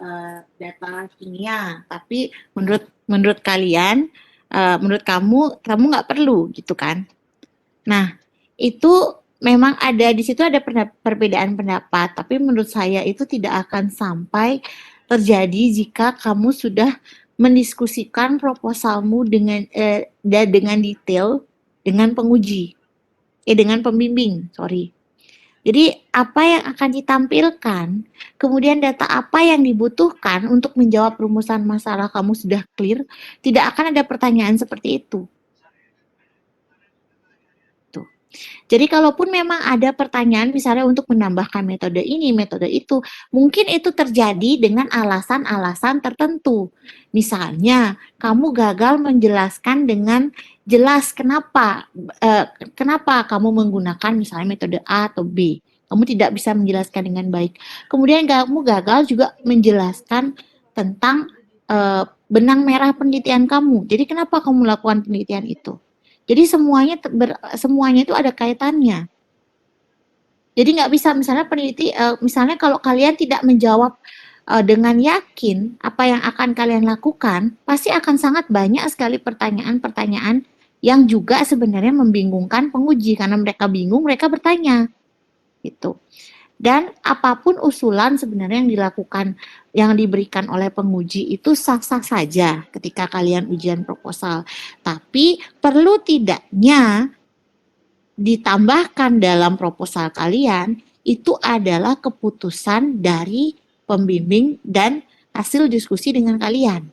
data kimia, tapi menurut kalian, menurut kamu nggak perlu gitu kan? Nah, itu memang ada di situ ada perbedaan pendapat, tapi menurut saya itu tidak akan sampai terjadi jika kamu sudah mendiskusikan proposalmu dengan detail dengan penguji, dengan pembimbing, sorry. Jadi apa yang akan ditampilkan, kemudian data apa yang dibutuhkan untuk menjawab rumusan masalah kamu sudah clear, tidak akan ada pertanyaan seperti itu. Tuh. Jadi kalaupun memang ada pertanyaan misalnya untuk menambahkan metode ini, metode itu, mungkin itu terjadi dengan alasan-alasan tertentu. Misalnya, kamu gagal menjelaskan dengan jelas kenapa kamu menggunakan misalnya metode A atau B. Kamu tidak bisa menjelaskan dengan baik. Kemudian kamu gagal juga menjelaskan tentang benang merah penelitian kamu. Jadi kenapa kamu melakukan penelitian itu? Jadi semuanya itu ada kaitannya. Jadi nggak bisa misalnya misalnya kalau kalian tidak menjawab dengan yakin apa yang akan kalian lakukan, pasti akan sangat banyak sekali pertanyaan-pertanyaan yang juga sebenarnya membingungkan penguji karena mereka bingung, mereka bertanya. Gitu. Dan apapun usulan sebenarnya yang diberikan oleh penguji itu sah-sah saja ketika kalian ujian proposal. Tapi perlu tidaknya ditambahkan dalam proposal kalian itu adalah keputusan dari pembimbing dan hasil diskusi dengan kalian.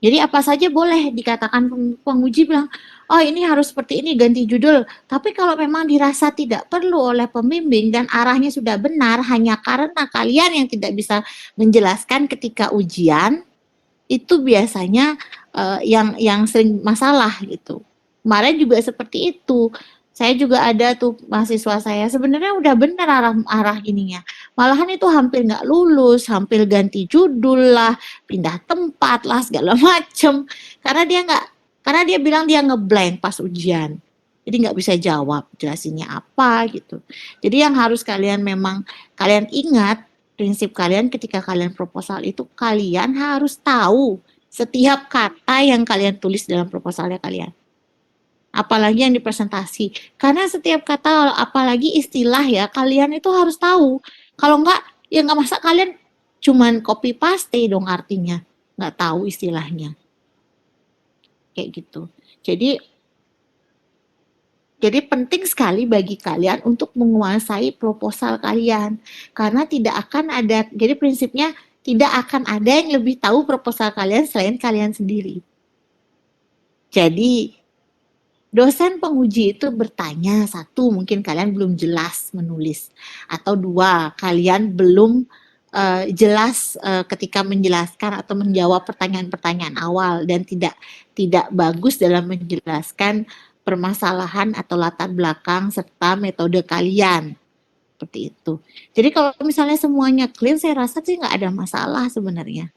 Jadi apa saja boleh dikatakan penguji bilang, oh ini harus seperti ini, ganti judul. Tapi kalau memang dirasa tidak perlu oleh pembimbing dan arahnya sudah benar, hanya karena kalian yang tidak bisa menjelaskan ketika ujian, itu biasanya yang sering masalah gitu. Kemarin juga seperti itu. Saya juga ada tuh mahasiswa saya sebenarnya udah benar arah ininya. Malahan itu hampir nggak lulus, hampir ganti judul lah, pindah tempat lah segala macem. Karena dia bilang dia ngeblank pas ujian. Jadi nggak bisa jawab jelasinnya apa gitu. Jadi yang harus kalian ingat, prinsip kalian ketika kalian proposal itu kalian harus tahu setiap kata yang kalian tulis dalam proposalnya kalian. Apalagi yang dipresentasi. Karena setiap kata, apalagi istilah ya, kalian itu harus tahu. Kalau enggak, ya enggak masa kalian cuman copy paste dong artinya. Enggak tahu istilahnya. Kayak gitu. Jadi penting sekali bagi kalian untuk menguasai proposal kalian. Karena jadi prinsipnya tidak akan ada yang lebih tahu proposal kalian selain kalian sendiri. Jadi dosen penguji itu bertanya, satu, mungkin kalian belum jelas menulis. Atau dua, kalian belum jelas ketika menjelaskan atau menjawab pertanyaan-pertanyaan awal dan tidak bagus dalam menjelaskan permasalahan atau latar belakang serta metode kalian. Seperti itu. Jadi kalau misalnya semuanya clear, saya rasa sih nggak ada masalah sebenarnya.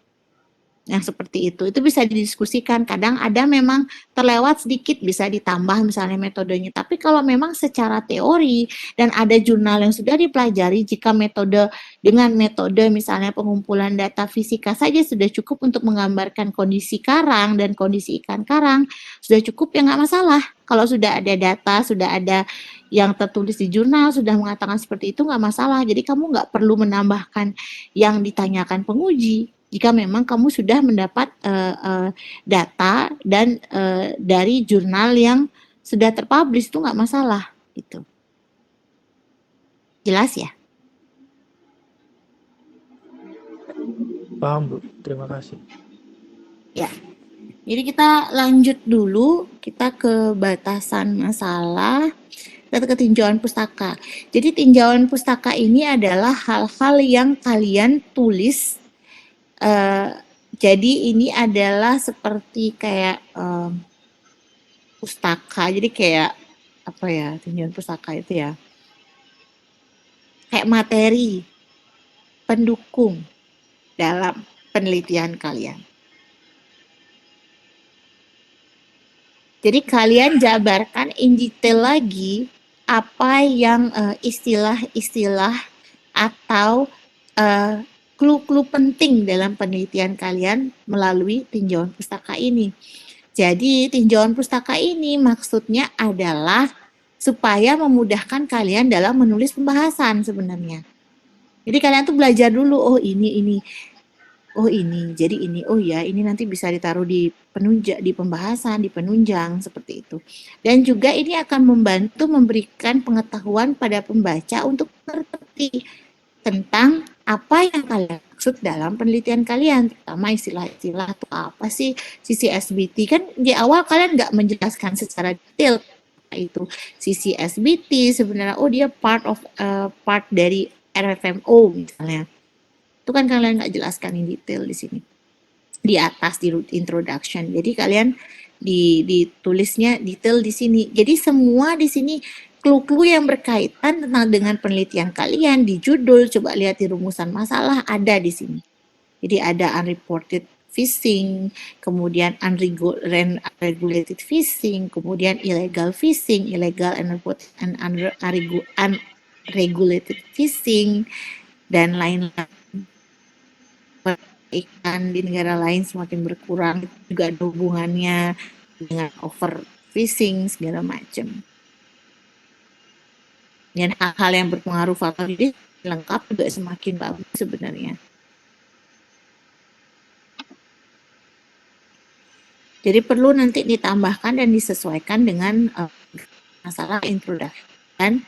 Yang seperti itu bisa didiskusikan. Kadang ada memang terlewat sedikit, bisa ditambah misalnya metodenya. Tapi kalau memang secara teori dan ada jurnal yang sudah dipelajari, jika dengan metode misalnya pengumpulan data fisika saja sudah cukup untuk menggambarkan kondisi karang dan kondisi ikan karang, sudah cukup ya nggak masalah. Kalau sudah ada data, sudah ada yang tertulis di jurnal, sudah mengatakan seperti itu nggak masalah. Jadi kamu nggak perlu menambahkan yang ditanyakan penguji. Jika memang kamu sudah mendapat data dan dari jurnal yang sudah terpublish itu nggak masalah gitu. Jelas ya? paham, Bu. Terima kasih. Ya, jadi kita lanjut dulu, kita ke batasan masalah, kita ke tinjauan pustaka. Jadi tinjauan pustaka ini adalah hal-hal yang kalian tulis. Jadi ini adalah seperti kayak pustaka. Jadi kayak apa ya, tinjauan pustaka itu ya? Kayak materi pendukung dalam penelitian kalian. Jadi kalian jabarkan in detail lagi apa yang istilah-istilah atau clue-clue penting dalam penelitian kalian melalui tinjauan pustaka ini. Jadi tinjauan pustaka ini maksudnya adalah supaya memudahkan kalian dalam menulis pembahasan sebenarnya. Jadi kalian tuh belajar dulu, oh ini, oh ini, jadi ini, oh ya ini nanti bisa ditaruh di penunjang, di pembahasan, di penunjang seperti itu. Dan juga ini akan membantu memberikan pengetahuan pada pembaca untuk mengerti tentang apa yang kalian maksud dalam penelitian kalian, terutama istilah-istilah itu apa sih CCSBT. Kan di awal kalian nggak menjelaskan secara detail itu CCSBT sebenarnya, oh dia part dari RFMO misalnya. Itu kan kalian nggak jelaskan in detail di sini. Di atas di introduction. Jadi kalian ditulisnya detail di sini. Jadi semua di sini clue-clue yang berkaitan dengan penelitian kalian di judul, coba lihat di rumusan masalah ada di sini. Jadi ada unreported fishing, kemudian unregulated fishing, kemudian illegal fishing, illegal and unregulated fishing, dan lain-lain. Ikan di negara lain semakin berkurang, juga ada hubungannya dengan overfishing segala macam. Dan hal-hal yang berpengaruh faktor ini lengkap juga semakin bagus sebenarnya. Jadi perlu nanti ditambahkan dan disesuaikan dengan masalah introduksi dan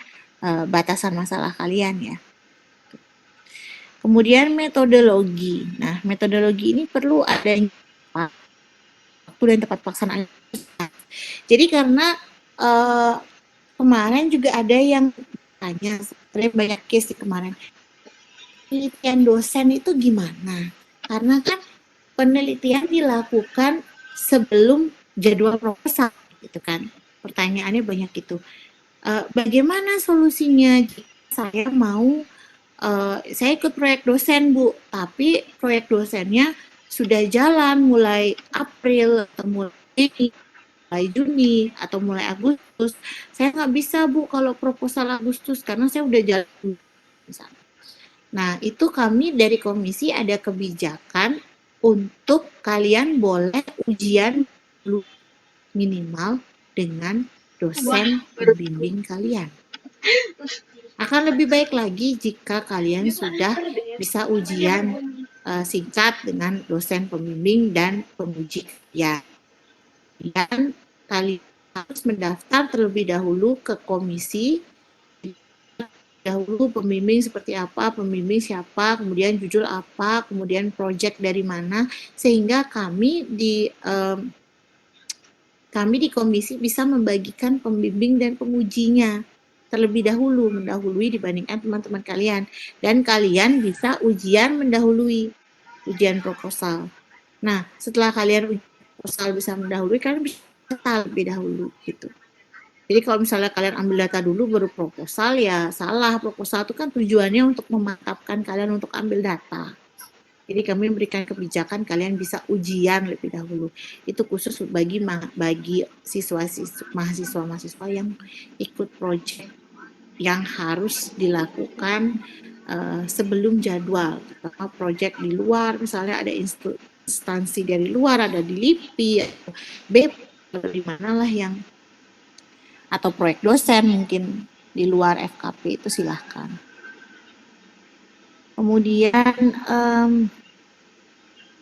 batasan masalah kalian ya. Kemudian metodologi. Nah, metodologi ini perlu adanya waktu dan tempat pelaksanaan. Jadi karena kemarin juga ada yang tanya, sebenarnya banyak case di kemarin, penelitian dosen itu gimana? Karena kan penelitian dilakukan sebelum jadwal proposal, gitu kan? Pertanyaannya banyak itu. Bagaimana solusinya jika saya mau saya ikut proyek dosen, Bu, tapi proyek dosennya sudah jalan mulai April atau mulai Juni atau mulai Agustus. Saya nggak bisa, Bu, kalau proposal Agustus karena saya udah jalan. Nah, itu kami dari komisi ada kebijakan untuk kalian boleh ujian minimal dengan dosen pembimbing kalian. Akan lebih baik lagi jika kalian sudah bisa ujian singkat dengan dosen pembimbing dan penguji kalian. Dan kalian harus mendaftar terlebih dahulu ke komisi, dahulu pembimbing seperti apa, pembimbing siapa, kemudian judul apa, kemudian project dari mana, sehingga kami di komisi bisa membagikan pembimbing dan pengujinya terlebih dahulu, mendahului dibandingkan teman-teman kalian, dan kalian bisa ujian mendahului ujian proposal. Nah, setelah kalian ujian proposal bisa mendahului, kalian bisa lebih dahulu gitu. Jadi kalau misalnya kalian ambil data dulu baru proposal, ya salah. Proposal itu kan tujuannya untuk memantapkan kalian untuk ambil data. Jadi kami memberikan kebijakan kalian bisa ujian lebih dahulu. Itu khusus bagi mahasiswa-mahasiswa yang ikut proyek yang harus dilakukan sebelum jadwal. Terutama proyek di luar, misalnya ada instansi dari luar, ada di LIPI, atau BP, atau di manalah yang, atau proyek dosen mungkin di luar FKP, itu silahkan. Kemudian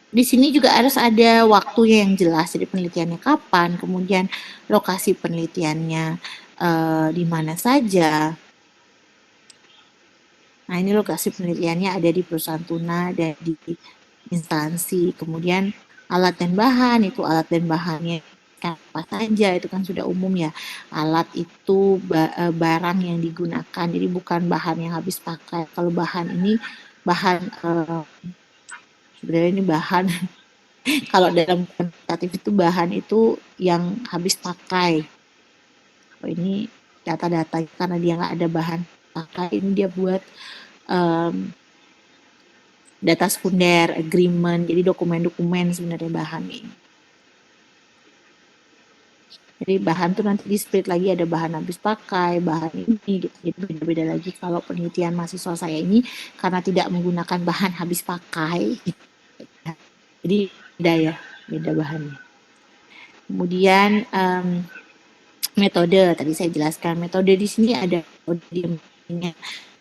di sini juga harus ada waktunya yang jelas, jadi penelitiannya kapan, kemudian lokasi penelitiannya di mana saja. Nah, ini lokasi penelitiannya ada di perusahaan tuna dan di instansi. Kemudian alat dan bahan, itu alat dan bahannya apa saja, itu kan sudah umum ya. Alat itu barang yang digunakan, jadi bukan bahan yang habis pakai. Kalau bahan ini bahan sebenarnya ini bahan kalau dalam kuantitatif itu bahan itu yang habis pakai. Oh, ini data-data karena dia nggak ada bahan pakai, ini dia buat data sekunder, agreement, jadi dokumen-dokumen sebenarnya bahan ini. Jadi bahan tuh nanti di split lagi, ada bahan habis pakai, bahan ini gitu. Jadi beda-beda lagi kalau penelitian mahasiswa saya ini karena tidak menggunakan bahan habis pakai. Jadi beda ya, beda bahannya. Kemudian metode, tadi saya jelaskan metode di sini ada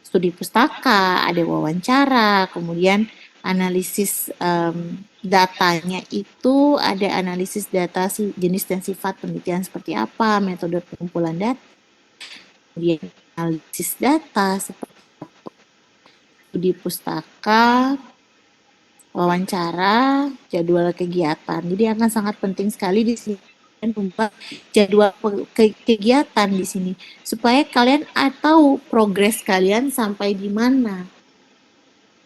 studi pustaka, ada wawancara, kemudian analisis datanya itu ada analisis data jenis dan sifat penelitian seperti apa, metode pengumpulan data, kemudian analisis data seperti apa, studi pustaka, wawancara, jadwal kegiatan. Jadi akan sangat penting sekali di sini membuat jadwal kegiatan di sini supaya kalian tahu progres kalian sampai di mana.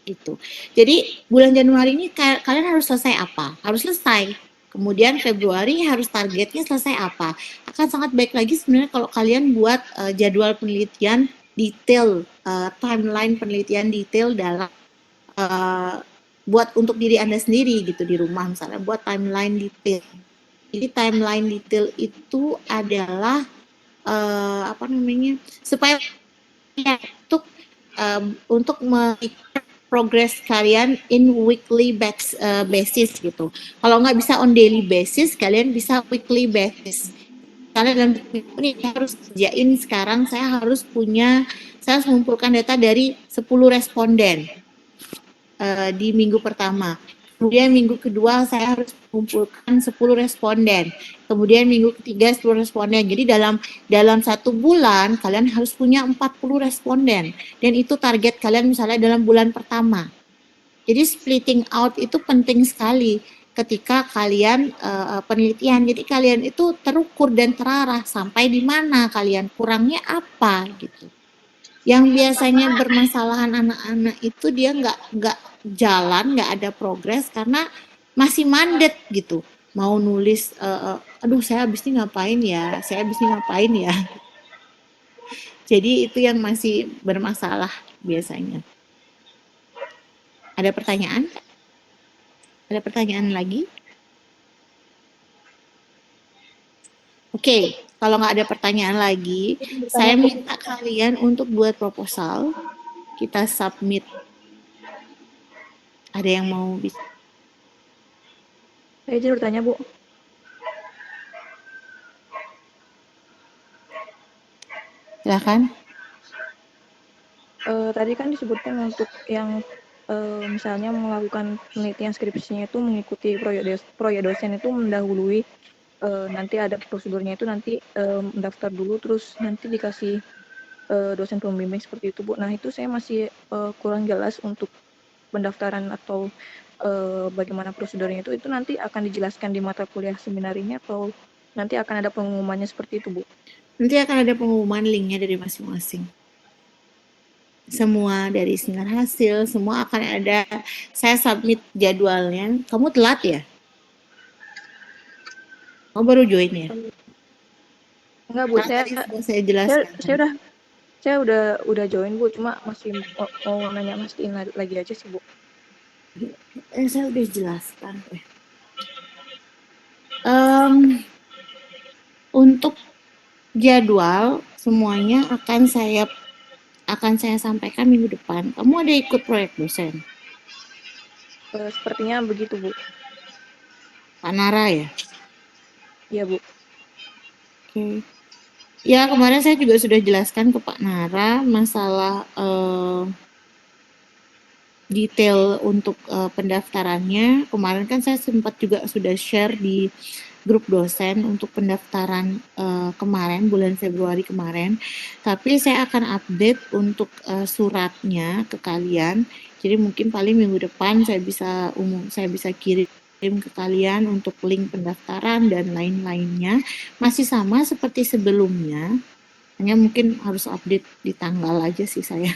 Gitu. Jadi bulan Januari ini kalian harus selesai apa? Harus selesai. Kemudian Februari harus targetnya selesai apa? Akan sangat baik lagi sebenarnya kalau kalian buat jadwal penelitian detail, timeline penelitian detail dalam buat untuk diri Anda sendiri gitu di rumah, misalnya buat timeline detail. Jadi timeline detail itu adalah apa namanya, supaya untuk mengikuti progress kalian in weekly basis gitu. Kalau nggak bisa on daily basis, kalian bisa weekly basis. Karena dalam ini harus kerjain sekarang, saya harus mengumpulkan data dari 10 responden di minggu pertama. Kemudian minggu kedua saya harus mengumpulkan 10 responden. Kemudian minggu ketiga 10 responden. Jadi dalam 1 bulan kalian harus punya 40 responden. Dan itu target kalian misalnya dalam bulan pertama. Jadi splitting out itu penting sekali ketika kalian penelitian. Jadi kalian itu terukur dan terarah sampai di mana kalian, kurangnya apa gitu. Yang biasanya bermasalahan anak-anak itu dia nggak jalan, nggak ada progres karena masih mandet gitu. Mau nulis, aduh saya habis ini ngapain ya, Jadi itu yang masih bermasalah biasanya. Ada pertanyaan? Ada pertanyaan lagi? Oke, kalau nggak ada pertanyaan lagi, saya minta kalian untuk buat proposal, kita submit. Ada yang mau bisa? Saya izin bertanya, Bu. Silakan. Tadi kan disebutkan untuk yang misalnya melakukan penelitian skripsinya itu mengikuti proyek dosen itu mendahului nanti ada prosedurnya itu nanti mendaftar dulu terus nanti dikasih dosen pembimbing seperti itu, Bu. Nah, itu saya masih kurang jelas untuk pendaftaran atau bagaimana prosedurnya itu nanti akan dijelaskan di mata kuliah seminar ini atau nanti akan ada pengumumannya seperti itu, Bu? Nanti akan ada pengumuman linknya dari masing-masing. Semua dari seminar hasil, semua akan ada. Saya submit jadwalnya. Kamu telat ya? Kamu baru join ya? Enggak, Bu. Karena tadi sudah saya jelaskan. Saya udah join, Bu. Cuma masih mau nanya mastiin lagi aja sih, Bu. Saya udah jelaskan. Untuk jadwal semuanya akan saya sampaikan minggu depan. Kamu ada ikut proyek dosen? Sepertinya begitu, Bu. Pak Nara ya? Iya, Bu. Oke. Ya, kemarin saya juga sudah jelaskan ke Pak Nara masalah detail untuk pendaftarannya. Kemarin kan saya sempat juga sudah share di grup dosen untuk pendaftaran kemarin, bulan Februari kemarin. Tapi saya akan update untuk suratnya ke kalian. Jadi mungkin paling minggu depan saya bisa kirim ke kalian untuk link pendaftaran dan lain-lainnya. Masih sama seperti sebelumnya, hanya mungkin harus update di tanggal aja sih saya.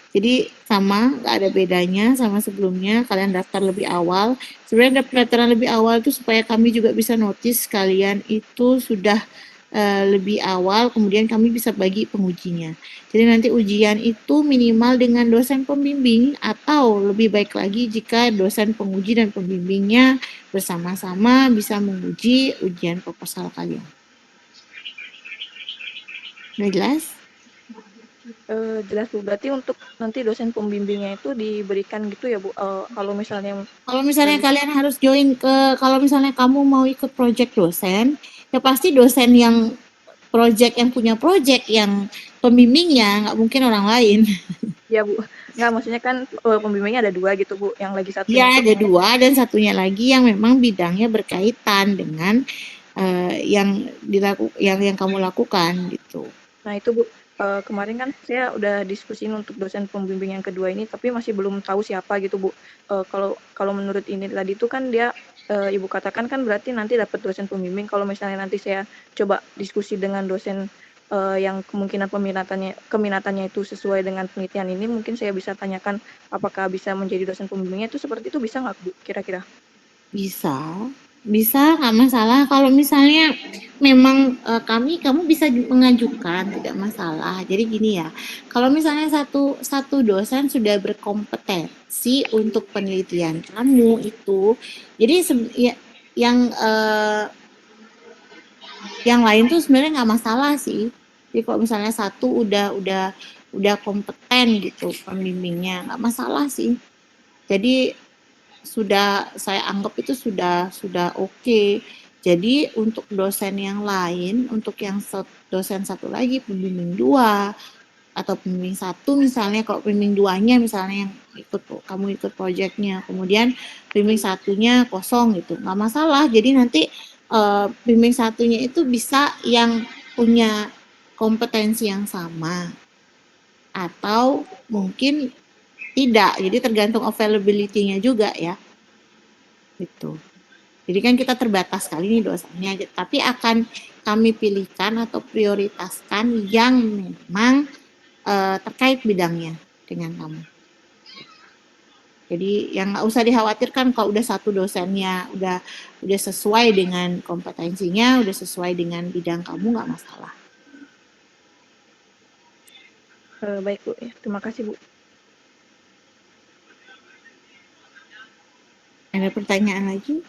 Jadi sama, nggak ada bedanya sama sebelumnya. Kalian daftar lebih awal. Sebenarnya pendaftaran lebih awal itu supaya kami juga bisa notice kalian itu sudah lebih awal, kemudian kami bisa bagi pengujinya. Jadi nanti ujian itu minimal dengan dosen pembimbing, atau lebih baik lagi jika dosen penguji dan pembimbingnya bersama-sama bisa menguji ujian proposal kalian. Udah jelas? Jelas Bu, berarti untuk nanti dosen pembimbingnya itu diberikan gitu ya Bu, kalau misalnya Kalau misalnya lagi kalian harus join kalau misalnya kamu mau ikut project dosen, ya pasti dosen yang punya project yang pembimbingnya, nggak mungkin orang lain. ya Bu, nggak maksudnya kan pembimbingnya ada 2 gitu Bu, yang lagi satunya Ya, itu ada 2 dan satunya lagi yang memang bidangnya berkaitan dengan yang kamu lakukan gitu. nah itu Bu, kemarin kan saya udah diskusiin untuk dosen pembimbing yang kedua ini, tapi masih belum tahu siapa gitu Bu. Kalau kalau menurut ini tadi itu kan dia, Ibu katakan kan berarti nanti dapat dosen pembimbing, kalau misalnya nanti saya coba diskusi dengan dosen, yang kemungkinan keminatannya itu sesuai dengan penelitian ini, mungkin saya bisa tanyakan apakah bisa menjadi dosen pembimbingnya, itu seperti itu bisa nggak Bu, kira-kira? Bisa, bisa nggak masalah. Kalau misalnya memang kamu bisa mengajukan, tidak masalah. Jadi gini ya, kalau misalnya satu dosen sudah berkompetensi untuk penelitian kamu itu, jadi ya, yang yang lain tuh sebenarnya nggak masalah sih. Jadi kalau misalnya satu udah kompeten gitu pembimbingnya, nggak masalah sih. Jadi saya anggap itu sudah oke. Jadi untuk dosen yang lain, untuk yang dosen satu lagi, pembimbing 2 atau pembimbing 1 misalnya, kalau pembimbing 2-nya misalnya yang kamu ikut proyeknya, kemudian pembimbing 1-nya kosong gitu, nggak masalah. Jadi nanti pembimbing 1-nya itu bisa yang punya kompetensi yang sama atau mungkin tidak. Jadi tergantung availability-nya juga ya. Gitu. Jadi kan kita terbatas sekali nih dosanya, tapi akan kami pilihkan atau prioritaskan yang memang terkait bidangnya dengan kamu. Jadi yang nggak usah dikhawatirkan kalau udah satu dosennya udah sesuai dengan kompetensinya, udah sesuai dengan bidang kamu, nggak masalah. Baik Bu, ya terima kasih Bu. Ada pertanyaan lagi?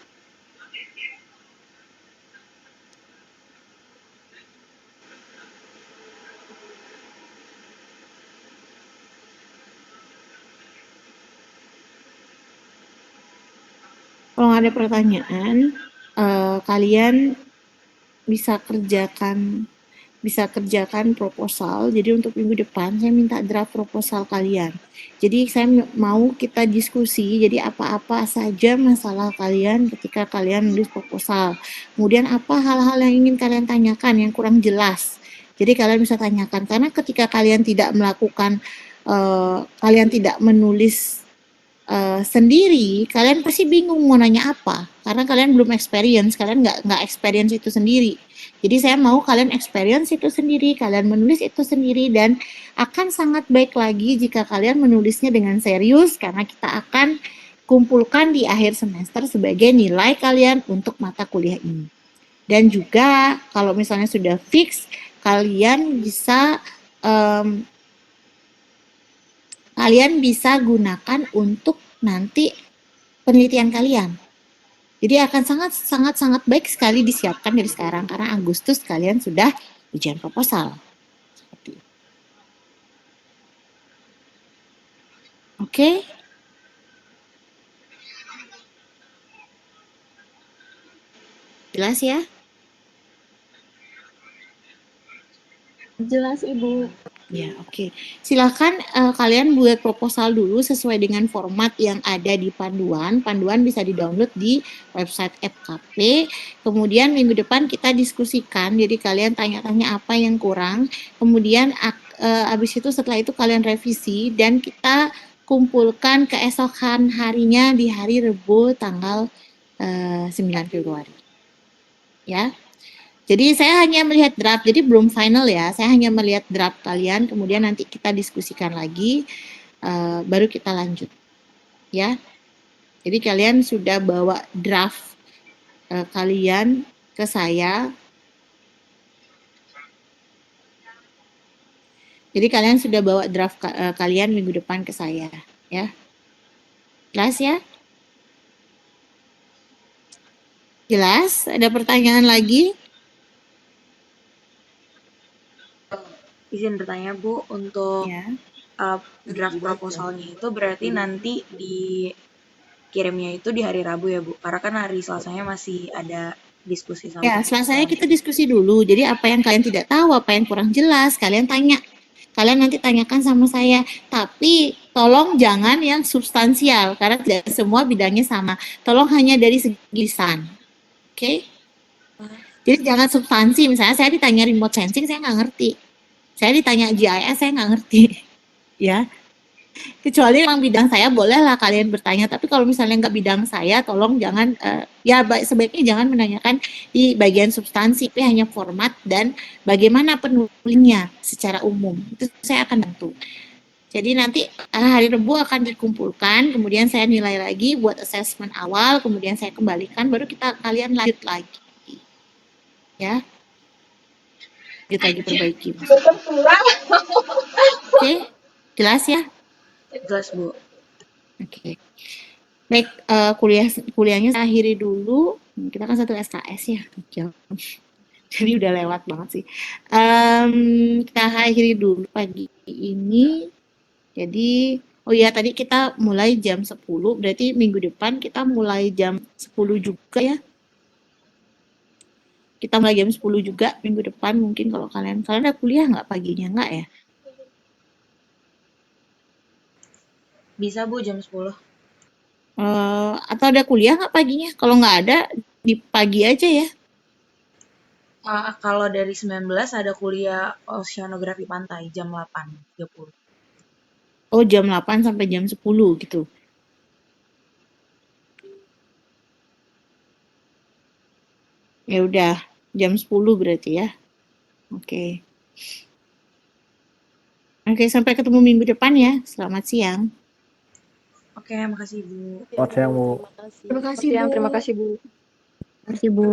Kalau ada pertanyaan, kalian bisa kerjakan proposal. Jadi untuk minggu depan saya minta draft proposal kalian. Jadi saya mau kita diskusi, jadi apa-apa saja masalah kalian ketika kalian menulis proposal. Kemudian apa hal-hal yang ingin kalian tanyakan yang kurang jelas. Jadi kalian bisa tanyakan, karena ketika kalian tidak kalian tidak menulis sendiri, kalian pasti bingung mau nanya apa, karena kalian belum experience, kalian nggak experience itu sendiri. Jadi saya mau kalian experience itu sendiri, kalian menulis itu sendiri, dan akan sangat baik lagi jika kalian menulisnya dengan serius, karena kita akan kumpulkan di akhir semester sebagai nilai kalian untuk mata kuliah ini. Dan juga kalau misalnya sudah fix, kalian bisa gunakan untuk nanti penelitian kalian. Jadi akan sangat baik sekali disiapkan dari sekarang, karena Agustus kalian sudah ujian proposal. Seperti itu. Oke? Jelas ya? Jelas Ibu. Ya, oke. Silakan kalian buat proposal dulu sesuai dengan format yang ada di panduan. Panduan bisa di-download di website FKP. Kemudian minggu depan kita diskusikan. Jadi kalian tanya-tanya apa yang kurang. Kemudian habis itu setelah itu kalian revisi dan kita kumpulkan keesokan harinya di hari Rabu tanggal 9 Februari. Ya. Jadi saya hanya melihat draft, jadi belum final ya. Saya hanya melihat draft kalian, kemudian nanti kita diskusikan lagi, baru kita lanjut, ya. Jadi kalian sudah bawa draft kalian ke saya. Jadi kalian sudah bawa draft kalian minggu depan ke saya, ya. Jelas ya? Jelas? Ada pertanyaan lagi? Izin bertanya Bu, untuk Ya. draft proposalnya itu berarti nanti dikirimnya itu di hari Rabu ya Bu? Karena kan hari Selasanya masih ada diskusi sama Ya, Selasanya kita diskusi dulu. Jadi apa yang kalian tidak tahu, apa yang kurang jelas, kalian tanya. Kalian nanti tanyakan sama saya. Tapi tolong jangan yang substansial karena tidak semua bidangnya sama. Tolong hanya dari segi lisan. Oke? Jadi jangan substansi. Misalnya saya ditanya remote sensing, saya nggak ngerti. Saya ditanya GIS, saya nggak ngerti. Ya. Kecuali memang bidang saya, bolehlah kalian bertanya. Tapi kalau misalnya nggak bidang saya, tolong jangan, sebaiknya jangan menanyakan di bagian substansi, tapi hanya format dan bagaimana penulisnya secara umum. Itu saya akan bantu. Jadi nanti hari Rabu akan dikumpulkan, kemudian saya nilai lagi buat assessment awal, kemudian saya kembalikan, baru kalian lanjut lagi. Ya. Lanjut lagi perbaiki. Oke, jelas ya? Jelas Bu. Oke. Baik, kuliahnya saya akhiri dulu. Kita kan satu SKS ya. Jadi udah lewat banget sih. Kita akhiri dulu pagi ini. Jadi, oh ya tadi kita mulai jam 10, berarti minggu depan kita mulai jam 10 juga ya. Kita mulai jam 10 juga minggu depan mungkin kalau kalian ada kuliah nggak paginya? Nggak ya? Bisa Bu jam 10. Atau ada kuliah nggak paginya? Kalau nggak ada, di pagi aja ya. Kalau dari 19 ada kuliah oceanografi pantai jam 8.30. Oh, jam 8 sampai jam 10 gitu. Ya udah, jam 10 berarti ya. Oke. Oke, sampai ketemu minggu depan ya. Selamat siang. Oke, makasih Bu. Selamat siang Bu. Terima kasih Bu. Terima kasih Bu. Terima kasih Bu.